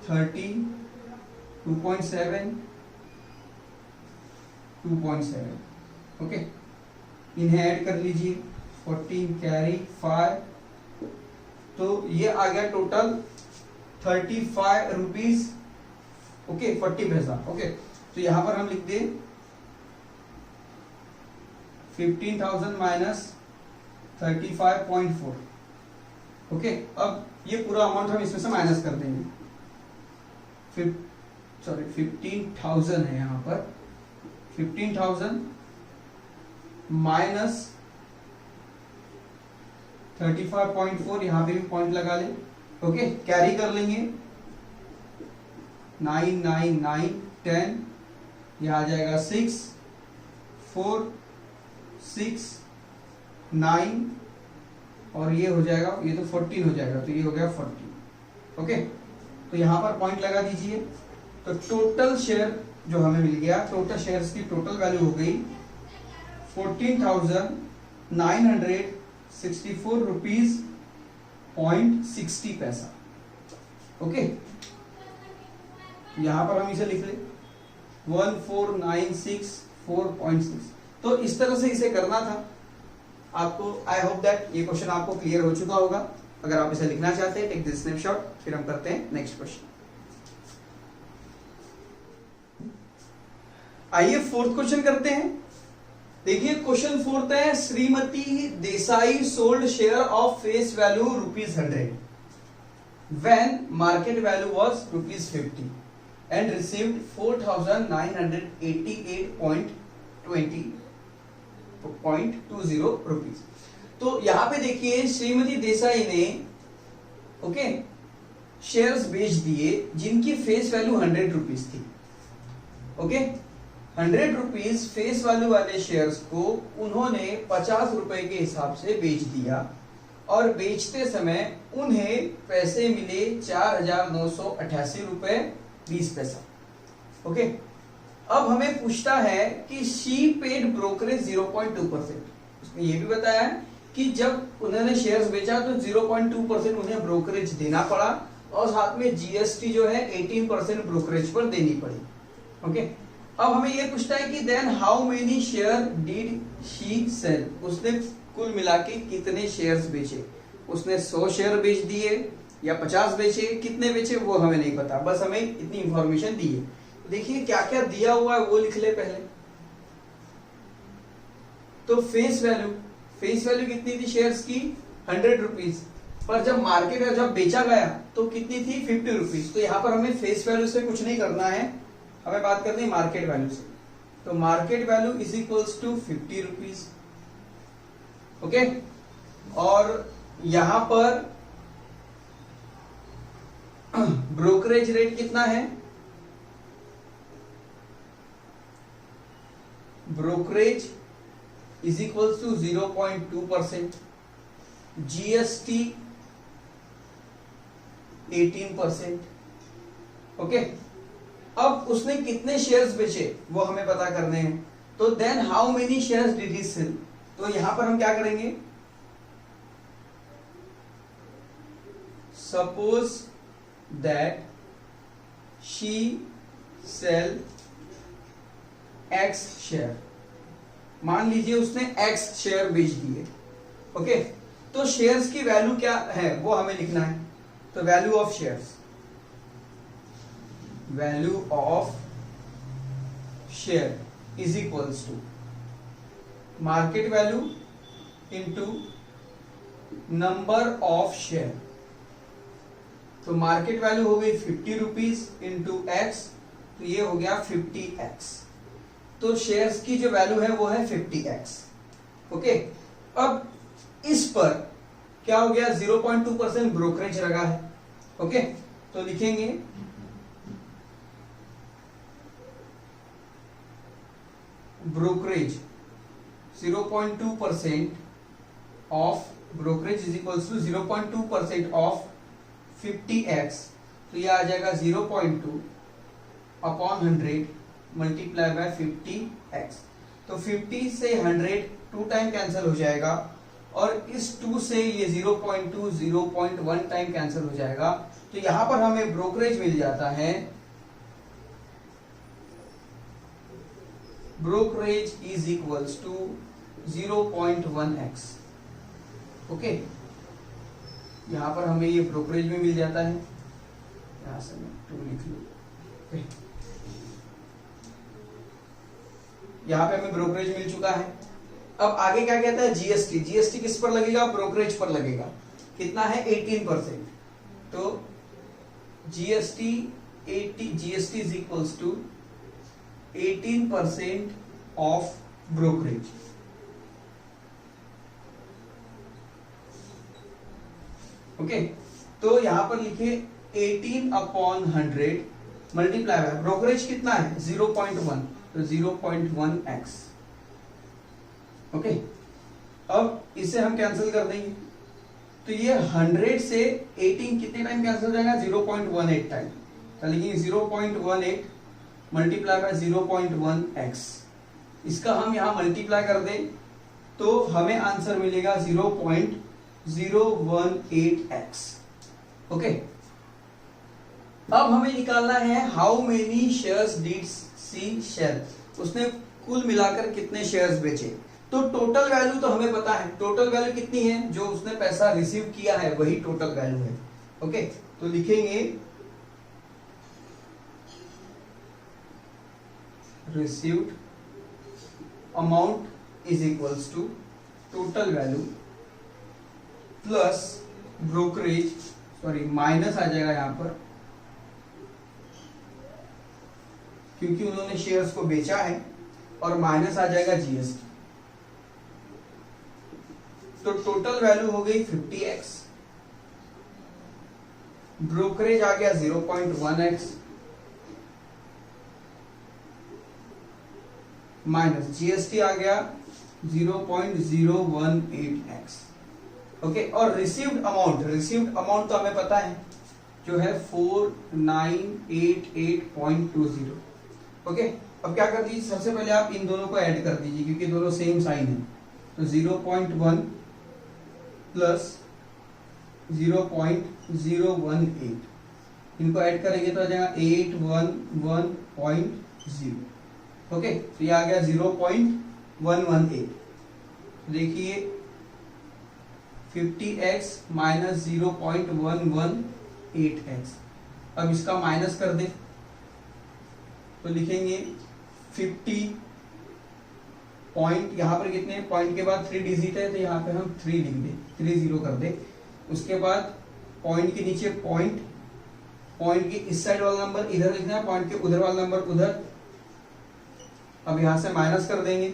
Speaker 1: 30, 2.7, 2.7। ओके, इन्हें ऐड कर लीजिए। 14 कैरी 5, तो ये आ गया टोटल 35 रुपीज। ओके, 40 पैसा। ओके, तो यहां पर हम लिख दे 15,000 माइनस 35.4। ओके, अब ये पूरा अमाउंट हम इसमें से माइनस कर देंगे। 15,000 है यहाँ पर, 15,000 माइनस 35.4, यहाँ पे भी पॉइंट लगा ले। ओके, कैरी कर लेंगे 9 9 9 10, यह आ जाएगा 6 4 6 9, और ये हो जाएगा, ये तो 14 हो जाएगा, तो ये हो गया 40। ओके, तो यहां पर पॉइंट लगा दीजिए। तो टोटल शेयर जो हमें मिल गया, टोटल शेयर्स की टोटल वैल्यू हो गई 14,964 रुपीज .60 पैसा। ओके, यहां पर हम इसे लिख ले 14,964.6। तो इस तरह से इसे करना था आपको। आई होप दैट ये क्वेश्चन आपको क्लियर हो चुका होगा। अगर आप इसे लिखना चाहते हैं, टेक दिस स्नैपशॉट, फिर हम करते हैं नेक्स्ट क्वेश्चन। आइए फोर्थ क्वेश्चन करते हैं। देखिए क्वेश्चन फोर्थ है, Shrimati Desai sold share of face value ₹100 when market value was ₹50 and received 4,988.20 rupees. तो यहां पे देखिए श्रीमती देसाई ने ओके शेयर्स बेच दिए जिनकी फेस वैल्यू 100 रुपीज थी। ओके, 100 रुपीज फेस वैल्यू वाले शेयर्स को उन्होंने 50 रुपए के हिसाब से बेच दिया, और बेचते समय उन्हें पैसे मिले 4,988 रुपए 20 पैसा। ओके, अब हमें पूछता है कि शी पेड ब्रोकरेज 0.2%। उसने ये भी बताया है कि जब उन्होंने शेयर्स बेचा तो 0.2% उन्हें ब्रोकरेज देना पड़ा, और साथ में जीएसटी जो है 18% ब्रोकरेज पर देनी पड़ी। ओके, अब हमें ये पूछता है कि then how many share did she sell. उसने कुल मिला के कितने शेयर्स बेचे, उसने 100 शेयर बेच दिए या 50 बेचे, कितने बेचे वो हमें नहीं पता, बस हमें इतनी इंफॉर्मेशन दी है। देखिए क्या क्या दिया हुआ है वो लिख ले पहले। तो फेस वैल्यू कितनी थी शेयर्स की 100 रुपीज, पर जब मार्केट में जब बेचा गया तो कितनी थी 50 रुपीज। तो यहां पर हमें फेस वैल्यू से कुछ नहीं करना है, हमें बात करनी है मार्केट वैल्यू से। तो market value is equals to 50 rupees. Okay, और यहां पर ब्रोकरेज रेट कितना है, brokerage is equals to 0.2%, GST 18%। Okay, अब उसने कितने शेयर्स बेचे वो हमें पता करने हैं। तो then how many shares did he sell. तो यहां पर हम क्या करेंगे, suppose that she sell x share. मान लीजिए उसने एक्स शेयर बेच दिए। ओके, तो शेयर्स की वैल्यू क्या है वो हमें लिखना है। तो value of shares, value of share is equals to market value into number of share. तो मार्केट वैल्यू हो गई 50 रुपीज इंटू एक्स, तो ये हो गया 50x। तो शेयर्स की जो वैल्यू है वो है 50x। ओके, अब इस पर क्या हो गया 0.2% ब्रोकरेज लगा है। ओके, तो लिखेंगे brokerage 0.2% of brokerage is equals to 0.2% of 50x, तो ये आ जाएगा 0.2 अपॉन 100 मल्टीप्लाई बाय 50x। तो 50 से 100 2 टाइम कैंसिल हो जाएगा और इस 2 से ये 0.2 0.1 टाइम कैंसिल हो जाएगा। तो यहां पर हमें ब्रोकरेज मिल जाता है, brokerage is equals to 0.1x। Okay, यहां पर हमें ये ब्रोकरेज में मिल जाता है, यहां से मैं 2 लिख लूं। यहां पे हमें ब्रोकरेज मिल चुका है। अब आगे क्या कहता है, जीएसटी। जीएसटी किस पर लगेगा, ब्रोकरेज पर लगेगा। कितना है, 18%। तो GST is equals to 18% of brokerage. Okay, तो यहां पर लिखे 18 अपॉन 100 मल्टीप्लाई बाय ब्रोकरेज कितना है 0.1, तो 0.1x। ओके, अब इसे हम कैंसिल कर देंगे, तो ये 100 से 18 कितने टाइम कैंसिल हो जाएगा, 0.18 टाइम। तो लिखेंगे 0.18 मल्टीप्लाई बाय 0.1x। इसका हम यहां मल्टीप्लाई कर दें तो हमें आंसर मिलेगा 0.018x। ओके, अब हमें निकालना है how many shares did she share, उसने कुल मिलाकर कितने शेयर्स बेचे। तो टोटल वैल्यू तो हमें पता है, टोटल वैल्यू कितनी है, जो उसने पैसा रिसीव किया है वही टोटल वैल्यू है। ओके, तो लिखेंगे received amount is equals to total value plus brokerage, sorry minus आ जाएगा यहां पर क्योंकि उन्होंने शेयर्स को बेचा है, और माइनस आ जाएगा जीएसटी। तो टोटल वैल्यू हो गई 50x, ब्रोकरेज आ गया 0.1x माइनस जीएसटी आ गया 0.018x। ओके, और रिसीव्ड अमाउंट तो हमें पता है जो है 4988.20। ओके, अब क्या कर दीजिए, सबसे पहले आप इन दोनों को ऐड कर दीजिए क्योंकि दोनों सेम साइन है। तो 0.1 प्लस 0.018 इनको ऐड करेंगे तो आ जाएगा 811.0। ओके, तो ये आ गया 0.118। देखिए 50x माइनस 0.118x। अब इसका माइनस कर दे तो लिखेंगे 50 पॉइंट, यहां पर कितने पॉइंट के बाद 3 डिजिट है तो यहां पे हम 3 लिख दे, 30 कर दे। उसके बाद पॉइंट के नीचे पॉइंट के इस साइड वाला नंबर इधर लिखना है, पॉइंट के उधर वाला नंबर उधर। अब यहां से माइनस कर देंगे।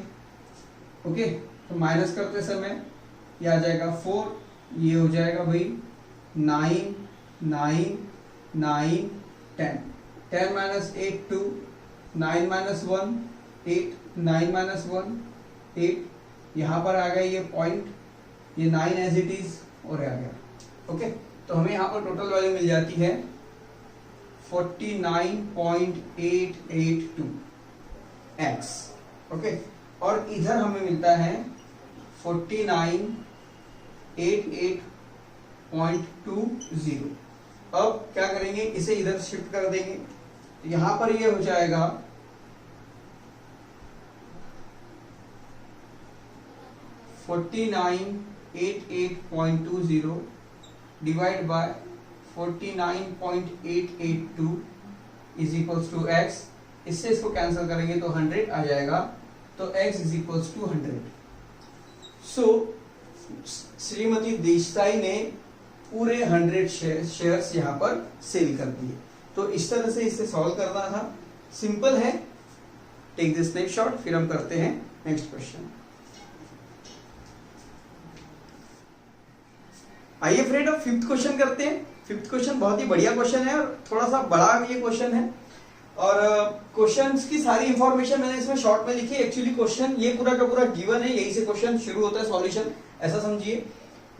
Speaker 1: ओके, तो माइनस करते समय ये आ जाएगा 4, ये हो जाएगा भाई 9 9 9 10 10 माइनस 8 2 9 माइनस 1 8 9 माइनस 1 8। यहां पर आ गया ये पॉइंट, ये 9 एज इट इज और आ गया। ओके, तो हमें यहां पर टोटल वैल्यू मिल जाती है 49.882x। ओके, और इधर हमें मिलता है 4988.20। अब क्या करेंगे, इसे इधर शिफ्ट कर देंगे, तो यहां पर ये हो जाएगा 4988.20 divide by 49.882 is equals to x। इससे इसको कैंसिल करेंगे तो 100 आ जाएगा, तो x इज इक्वल्स टू 100। सो श्रीमती देसाई ने पूरे 100 शेयर्स यहां पर सेल कर दिए। तो इस तरह से इसे सॉल्व करना था, सिंपल है। टेक दिस स्नैपशॉट, फिर हम करते हैं नेक्स्ट क्वेश्चन। आइए फ्रेंड, अब 5th क्वेश्चन करते हैं। 5th क्वेश्चन बहुत ही बढ़िया क्वेश्चन है और थोड़ा सा बड़ा भी ये क्वेश्चन है। और क्वेश्चंस की सारी इंफॉर्मेशन मैंने इसमें शॉर्ट में लिखी है। एक्चुअली क्वेश्चन ये पूरा का पूरा गिवन है, यही से क्वेश्चन शुरू होता है सॉल्यूशन, ऐसा समझिए।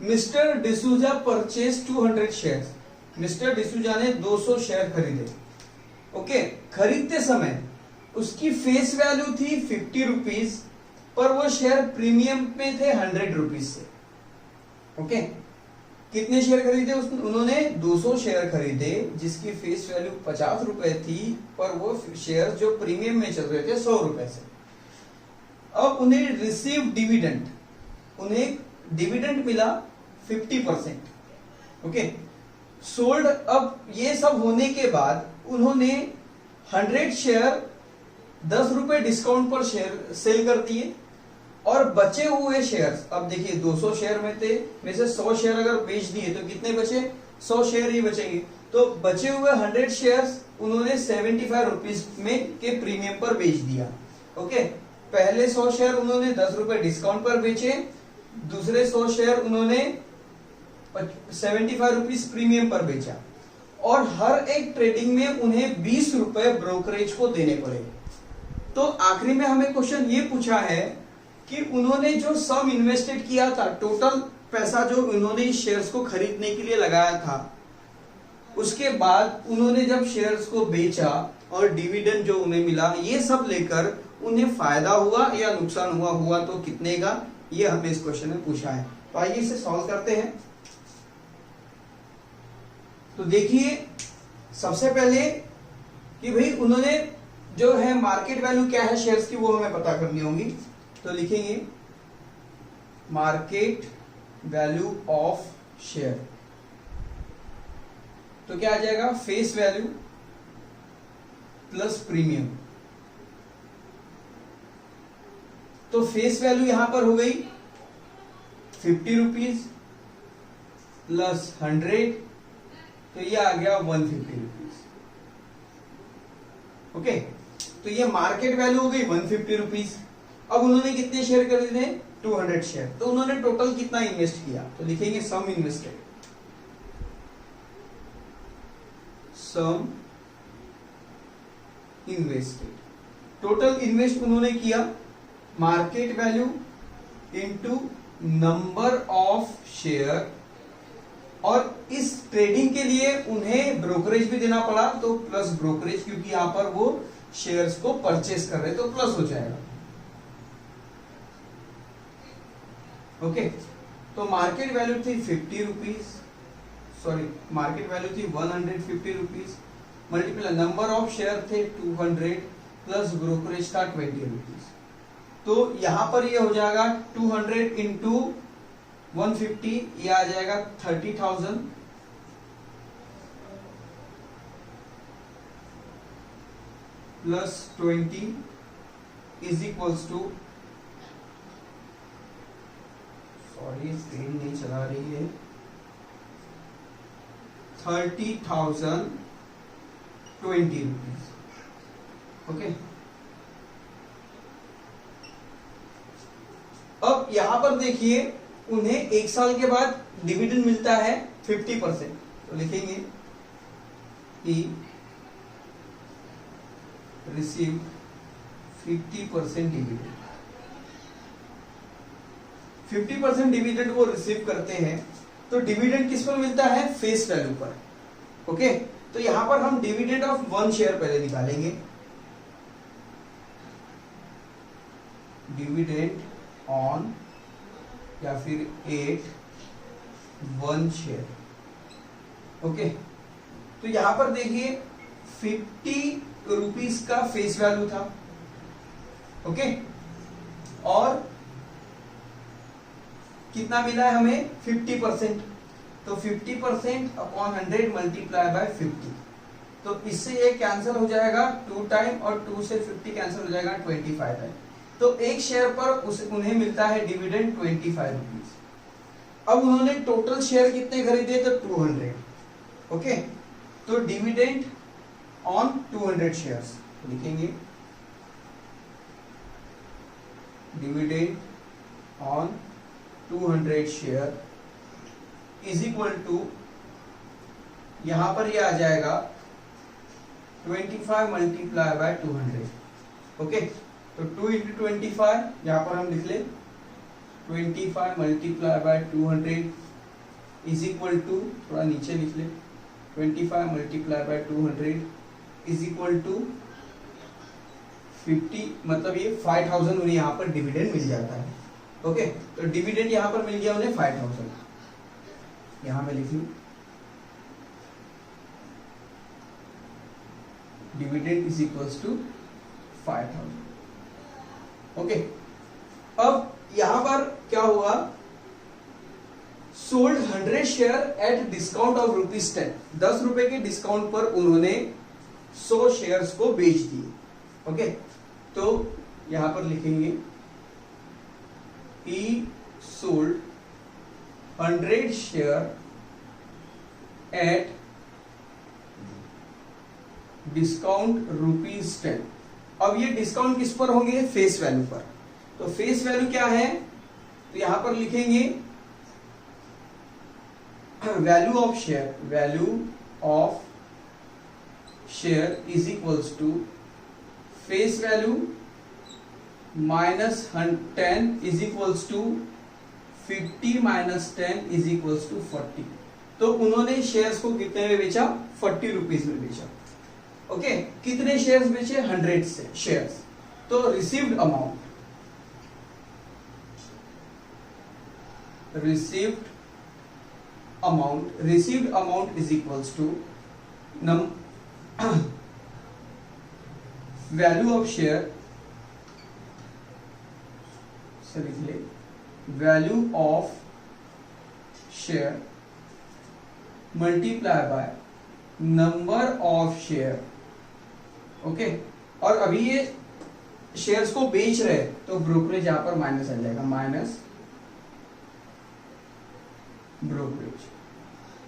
Speaker 1: Mister D'Souza purchase 200 shares, mister D'Souza ने 200 शेयर खरीदे। ओके, खरीदते समय उसकी फेस वैल्यू थी 50 रुपीज, पर वो शेयर प्रीमियम में थे 100 रुपीज से। ओके, कितने शेयर खरीदे उन्होंने? 200 शेयर खरीदे, जिसकी फेस वैल्यू 50 रुपए थी, पर वो शेयर जो प्रीमियम में चल रहे थे 100 रुपए से। अब उन्हें रिसीव डिविडेंड, उन्हें डिविडेंड मिला 50%। Okay, sold. अब ये सब होने के बाद उन्होंने 100 शेयर 10 रुपए डिस्काउंट पर शेयर सेल कर दिए, और बचे हुए शेयर्स, अब देखिए 200 शेयर में से 100 शेयर अगर बेच दिए तो कितने बचे? 100 शेयर ही बचेंगे। तो बचे हुए 100 शेयर्स उन्होंने 75 रुपीज में के प्रीमियम पर बेच दिया। ओके, पहले 100 शेयर उन्होंने 10 रुपए डिस्काउंट पर बेचे, दूसरे 100 शेयर उन्होंने 75 रुपीज प्रीमियम पर बेचा, और हर एक ट्रेडिंग में उन्हें 20 रुपए ब्रोकरेज को देने पड़े। तो आखिरी में हमें क्वेश्चन ये पूछा है कि उन्होंने जो सम इन्वेस्टेड किया था, टोटल पैसा जो उन्होंने इस शेयर्स को खरीदने के लिए लगाया था, उसके बाद उन्होंने जब शेयर्स को बेचा और डिविडेंड जो उन्हें मिला, ये सब लेकर उन्हें फायदा हुआ या नुकसान हुआ तो कितने का, ये हमें इस क्वेश्चन में पूछा है। तो आइए इसे सॉल्व करते हैं। तो देखिए, सबसे पहले कि भाई उन्होंने जो है मार्केट वैल्यू क्या है शेयर्स की, वो हमें पता करनी होगी। तो लिखेंगे मार्केट वैल्यू ऑफ शेयर, तो क्या आ जाएगा? Face value plus premium. तो फेस वैल्यू यहां पर हो गई 50 रुपीज प्लस 100, तो ये आ गया 150 रुपीज। ओके, तो ये मार्केट वैल्यू हो गई 150 रुपीज। अब उन्होंने कितने शेयर खरीदे? 200 शेयर। तो उन्होंने टोटल कितना इन्वेस्ट किया? तो लिखेंगे सम इन्वेस्टेड, सम इन्वेस्टेड। टोटल इन्वेस्ट उन्होंने किया market value into number of share, और इस ट्रेडिंग के लिए उन्हें ब्रोकरेज भी देना पड़ा, तो प्लस ब्रोकरेज, क्योंकि यहां पर वो शेयर्स को परचेस कर रहे, तो प्लस हो जाएगा। ओके, तो मार्केट वैल्यू थी 50 रुपीज, सॉरी मार्केट वैल्यू थी 150 rupees, multiply number of share थे 200 प्लस ब्रोकरेज था 20 रुपीज। तो यहां पर ये हो जाएगा 200 इंटू 150, ये आ जाएगा 30,000 plus 20 is equals to, sorry screen नहीं चला रही है, 30,020 रुपीज। ओके, अब यहां पर देखिए उन्हें एक साल के बाद डिविडेंड मिलता है 50%। तो लिखेंगे कि रिसीव 50% डिविडेंड। 50% डिविडेंड वो रिसीव करते हैं, तो डिविडेंड किस पर मिलता है? फेस वैल्यू पर। ओके, तो यहां पर हम डिविडेंड ऑफ 1 शेयर पहले निकालेंगे। डिविडेंड ऑन या फिर 1 शेयर। ओके, तो यहां पर देखिए 50 रुपीज का फेस वैल्यू था। ओके, और कितना मिला है हमें? 50%। तो 50% अपॉन 100 मल्टीप्लाई बाय 50, तो इससे ये कैंसिल हो जाएगा 2 टाइम, और 2 से 50 कैंसिल हो जाएगा 25 है। तो एक शेयर पर उन्हें मिलता है डिविडेंड 25 रुपीज। अब उन्होंने टोटल शेयर कितने खरीदे? तो 200। ओके, तो डिविडेंड ऑन 200 शेयर्स लिखेंगे, dividend on 200 share is equal to, यहां पर ये आ जाएगा 25 मल्टीप्लाई बाय 200। ओके, तो 2 इंटू 25 यहाँ पर हम लिख ले 25 multiply by 200 is equal to, थोड़ा नीचे लिख ले 25 multiply by 200 is equal to 50, मतलब ये 5000 उन्हें यहाँ पर डिविडेंड मिल जाता है। ओके, तो डिविडेंड यहाँ पर मिल गया उन्हें 5000, यहाँ मैं लिख लूं dividend is equals to 5000। Okay, अब यहां पर क्या हुआ, sold 100 share at discount of ₹10, 10 रुपए के डिस्काउंट पर उन्होंने 100 शेयर्स को बेच दिए। ओके, तो यहां पर लिखेंगे he sold 100 share at discount ₹10। अब ये डिस्काउंट किस पर होंगे, फेस वैल्यू पर। तो फेस वैल्यू क्या है, तो यहां पर लिखेंगे value of share, value of share is equals to face value minus 10 is equals to 50 minus 10 is equals to 40। तो उन्होंने शेयर्स को कितने में बेचा, 40 रुपीज में बेचा। ओके, कितने शेयर्स बेचे, 100 से शेयर्स। तो received amount, received amount is equals to value of share, लिख ले value of share multiply by number of share. Okay, और अभी ये शेयर्स को बेच रहे तो ब्रोकरेज यहां पर माइनस आ जाएगा, माइनस ब्रोकरेज।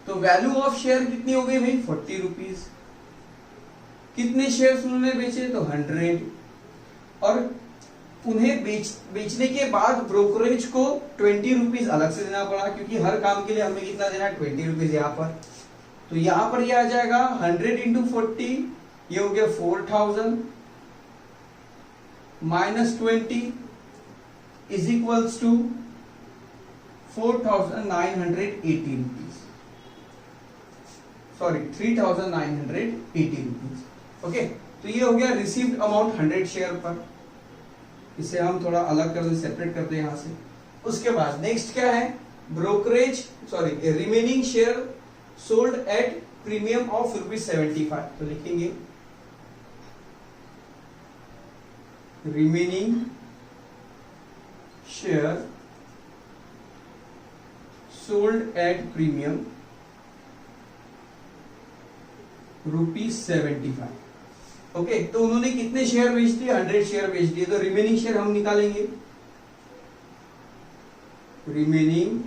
Speaker 1: तो वैल्यू ऑफ शेयर कितनी हो गई भाई, 40 रुपीज। कितने शेयर्स उन्होंने बेचे, तो 100। और उन्हें बेचने के बाद ब्रोकरेज को 20 रुपीज अलग से देना पड़ा, क्योंकि हर काम के लिए हमें कितना देना है, 20 रुपीज यहाँ पर। तो यहां पर ये आ जाएगा 100 इंटू 40, ये हो गया 4000 minus 20 is equals to 4980 rupees, sorry 3980 rupees. Okay, तो ये हो गया रिसीव्ड अमाउंट 100 शेयर पर। इसे हम थोड़ा अलग कर दे, सेपरेट कर दे यहां से। उसके बाद नेक्स्ट क्या है, brokerage, sorry remaining share sold at premium of ₹75। तो लिखेंगे remaining share sold at premium ₹75। Okay, तो उन्होंने कितने शेयर बेच दिए, 100 शेयर बेच दिए। तो रिमेनिंग शेयर हम निकालेंगे, remaining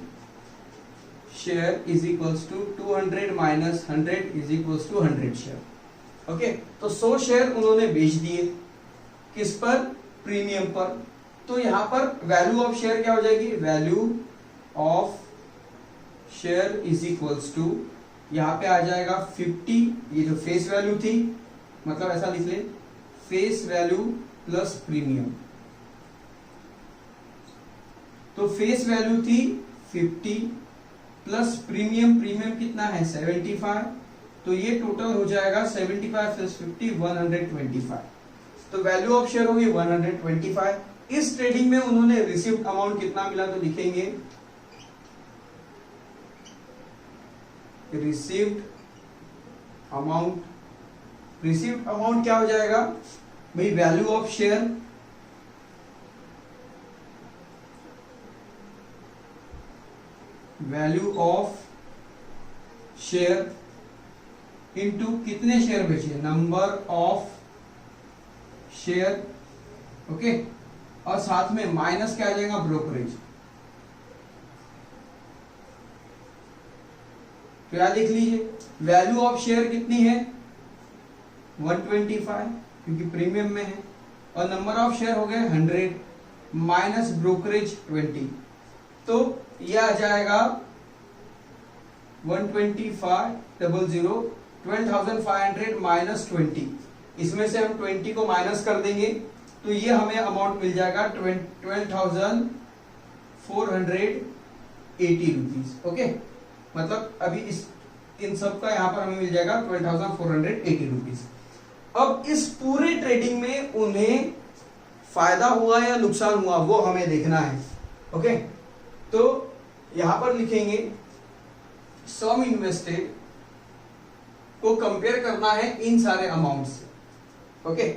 Speaker 1: share is equals to 200 minus 100 is equals to 100 share. Okay, तो 100 शेयर उन्होंने बेच दिए, किस पर, प्रीमियम पर। तो यहां पर वैल्यू ऑफ शेयर क्या हो जाएगी, value of share is equals to, यहां पे आ जाएगा 50, ये जो फेस वैल्यू थी, मतलब ऐसा लिख ले फेस वैल्यू प्लस प्रीमियम। तो फेस वैल्यू थी 50 प्लस प्रीमियम, प्रीमियम कितना है 75। तो ये टोटल हो जाएगा 75 प्लस 50 125। तो वैल्यू ऑफ शेयर होगी 125। इस ट्रेडिंग में उन्होंने रिसीव्ड अमाउंट कितना मिला, तो लिखेंगे रिसीव्ड अमाउंट, रिसीव्ड अमाउंट क्या हो जाएगा भाई, value of share value of share into कितने शेयर बेचे, नंबर ऑफ शेयर। ओके, और साथ में माइनस क्या आ जाएगा, ब्रोकरेज। तो याद लिख लीजिए, वैल्यू ऑफ शेयर कितनी है 125, क्योंकि प्रीमियम में है, और नंबर ऑफ शेयर हो गए 100 माइनस ब्रोकरेज 20। तो यह आ जाएगा 125,000 12,500 माइनस 20, इसमें से हम 20 को माइनस कर देंगे तो ये हमें अमाउंट मिल जाएगा 12,480 रुपीज। ओके, मतलब अभी इन सब का यहाँ पर हमें मिल जाएगा 12,480 रुपीज। अब इस पूरे ट्रेडिंग में उन्हें फायदा हुआ या नुकसान हुआ वो हमें देखना है। ओके, तो यहां पर लिखेंगे सम इन्वेस्टेड को कंपेयर करना है इन सारे अमाउंट से। ओके,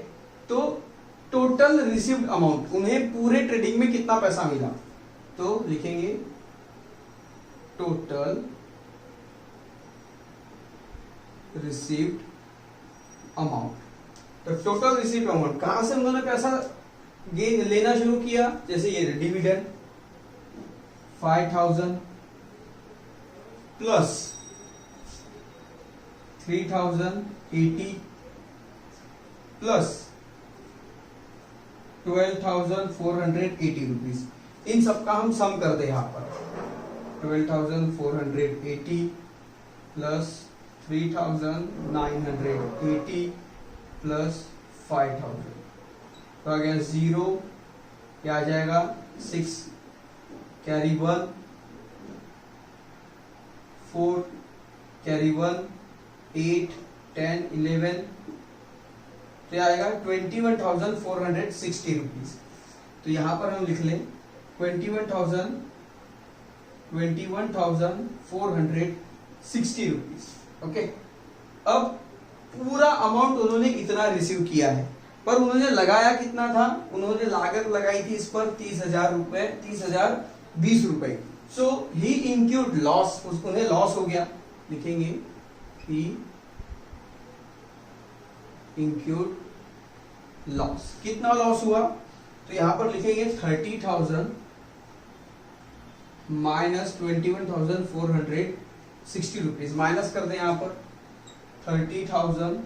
Speaker 1: तो टोटल रिसीव्ड अमाउंट, उन्हें पूरे ट्रेडिंग में कितना पैसा मिला, तो लिखेंगे टोटल रिसीव्ड अमाउंट। तो टोटल रिसीव्ड अमाउंट कहां से उन्होंने पैसा लेना शुरू किया, जैसे ये डिविडेंड 5,000 प्लस 3,080 प्लस 12,480 रुपीज, इन सबका हम सम कर दे यहां पर 12,480 प्लस 3,980 प्लस 5,000, तो आ गया 0, क्या आ जाएगा 6, कैरी 1, 4, कैरी 1, 8, 10, 11, तो आएगा 21,460 रुपीज। तो यहां पर हम लिख लें 21,460 रुपीज। ओके, अब पूरा अमाउंट उन्होंने इतना रिसीव किया है, पर उन्होंने लगाया कितना था, उन्होंने लागत लगाई थी इस पर 30,000 रुपए, 30,020 रुपए। सो ही इंक्यूड लॉस, उन्हें लॉस हो गया, लिखेंगे ही इंक्यूड लॉस। कितना लॉस हुआ, तो यहां पर लिखेंगे 30,000 माइनस 21,460 रुपीज, माइनस कर दें यहां पर 30,000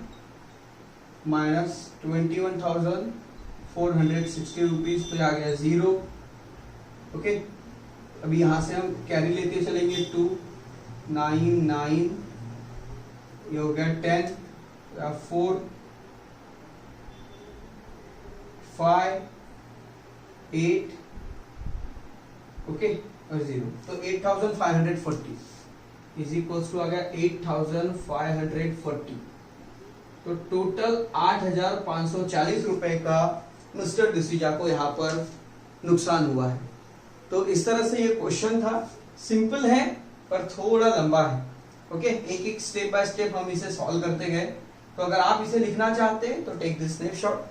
Speaker 1: माइनस 21,460 रुपीज, तो आ गया 0। ओके, अभी यहां से हम कैरी लेते चलेंगे 2, 9, 9, ये हो गया 10, 4, 5, 8, ओके, और 0, तो 8,540 इज इक्वल्स टू आ गया 8,540। तो टोटल 8,540 रुपए का मिस्टर डिसूजा को यहाँ पर नुकसान हुआ है। तो इस तरह से ये क्वेश्चन था, सिंपल है पर थोड़ा लंबा है। ओके, एक एक स्टेप बाय स्टेप हम इसे सॉल्व करते गए। तो अगर आप इसे लिखना चाहते हैं तो टेक दिस स्नैपशॉट।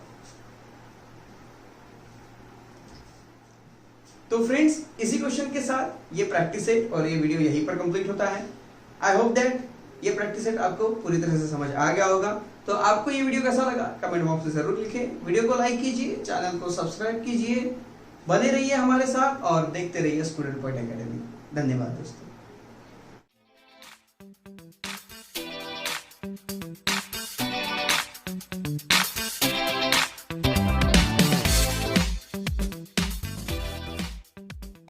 Speaker 1: तो फ्रेंड्स, इसी क्वेश्चन के साथ ये प्रैक्टिस सेट और ये वीडियो यहीं पर कंप्लीट होता है। आई होप दैट ये प्रैक्टिस सेट आपको पूरी तरह से समझ आ गया होगा। तो आपको ये वीडियो कैसा लगा कमेंट बॉक्स में जरूर लिखें। वीडियो को लाइक कीजिए, चैनल को सब्सक्राइब कीजिए, बने रहिए हमारे साथ और देखते रहिए स्टूडेंट पॉइंट एकेडमी। धन्यवाद दोस्तों।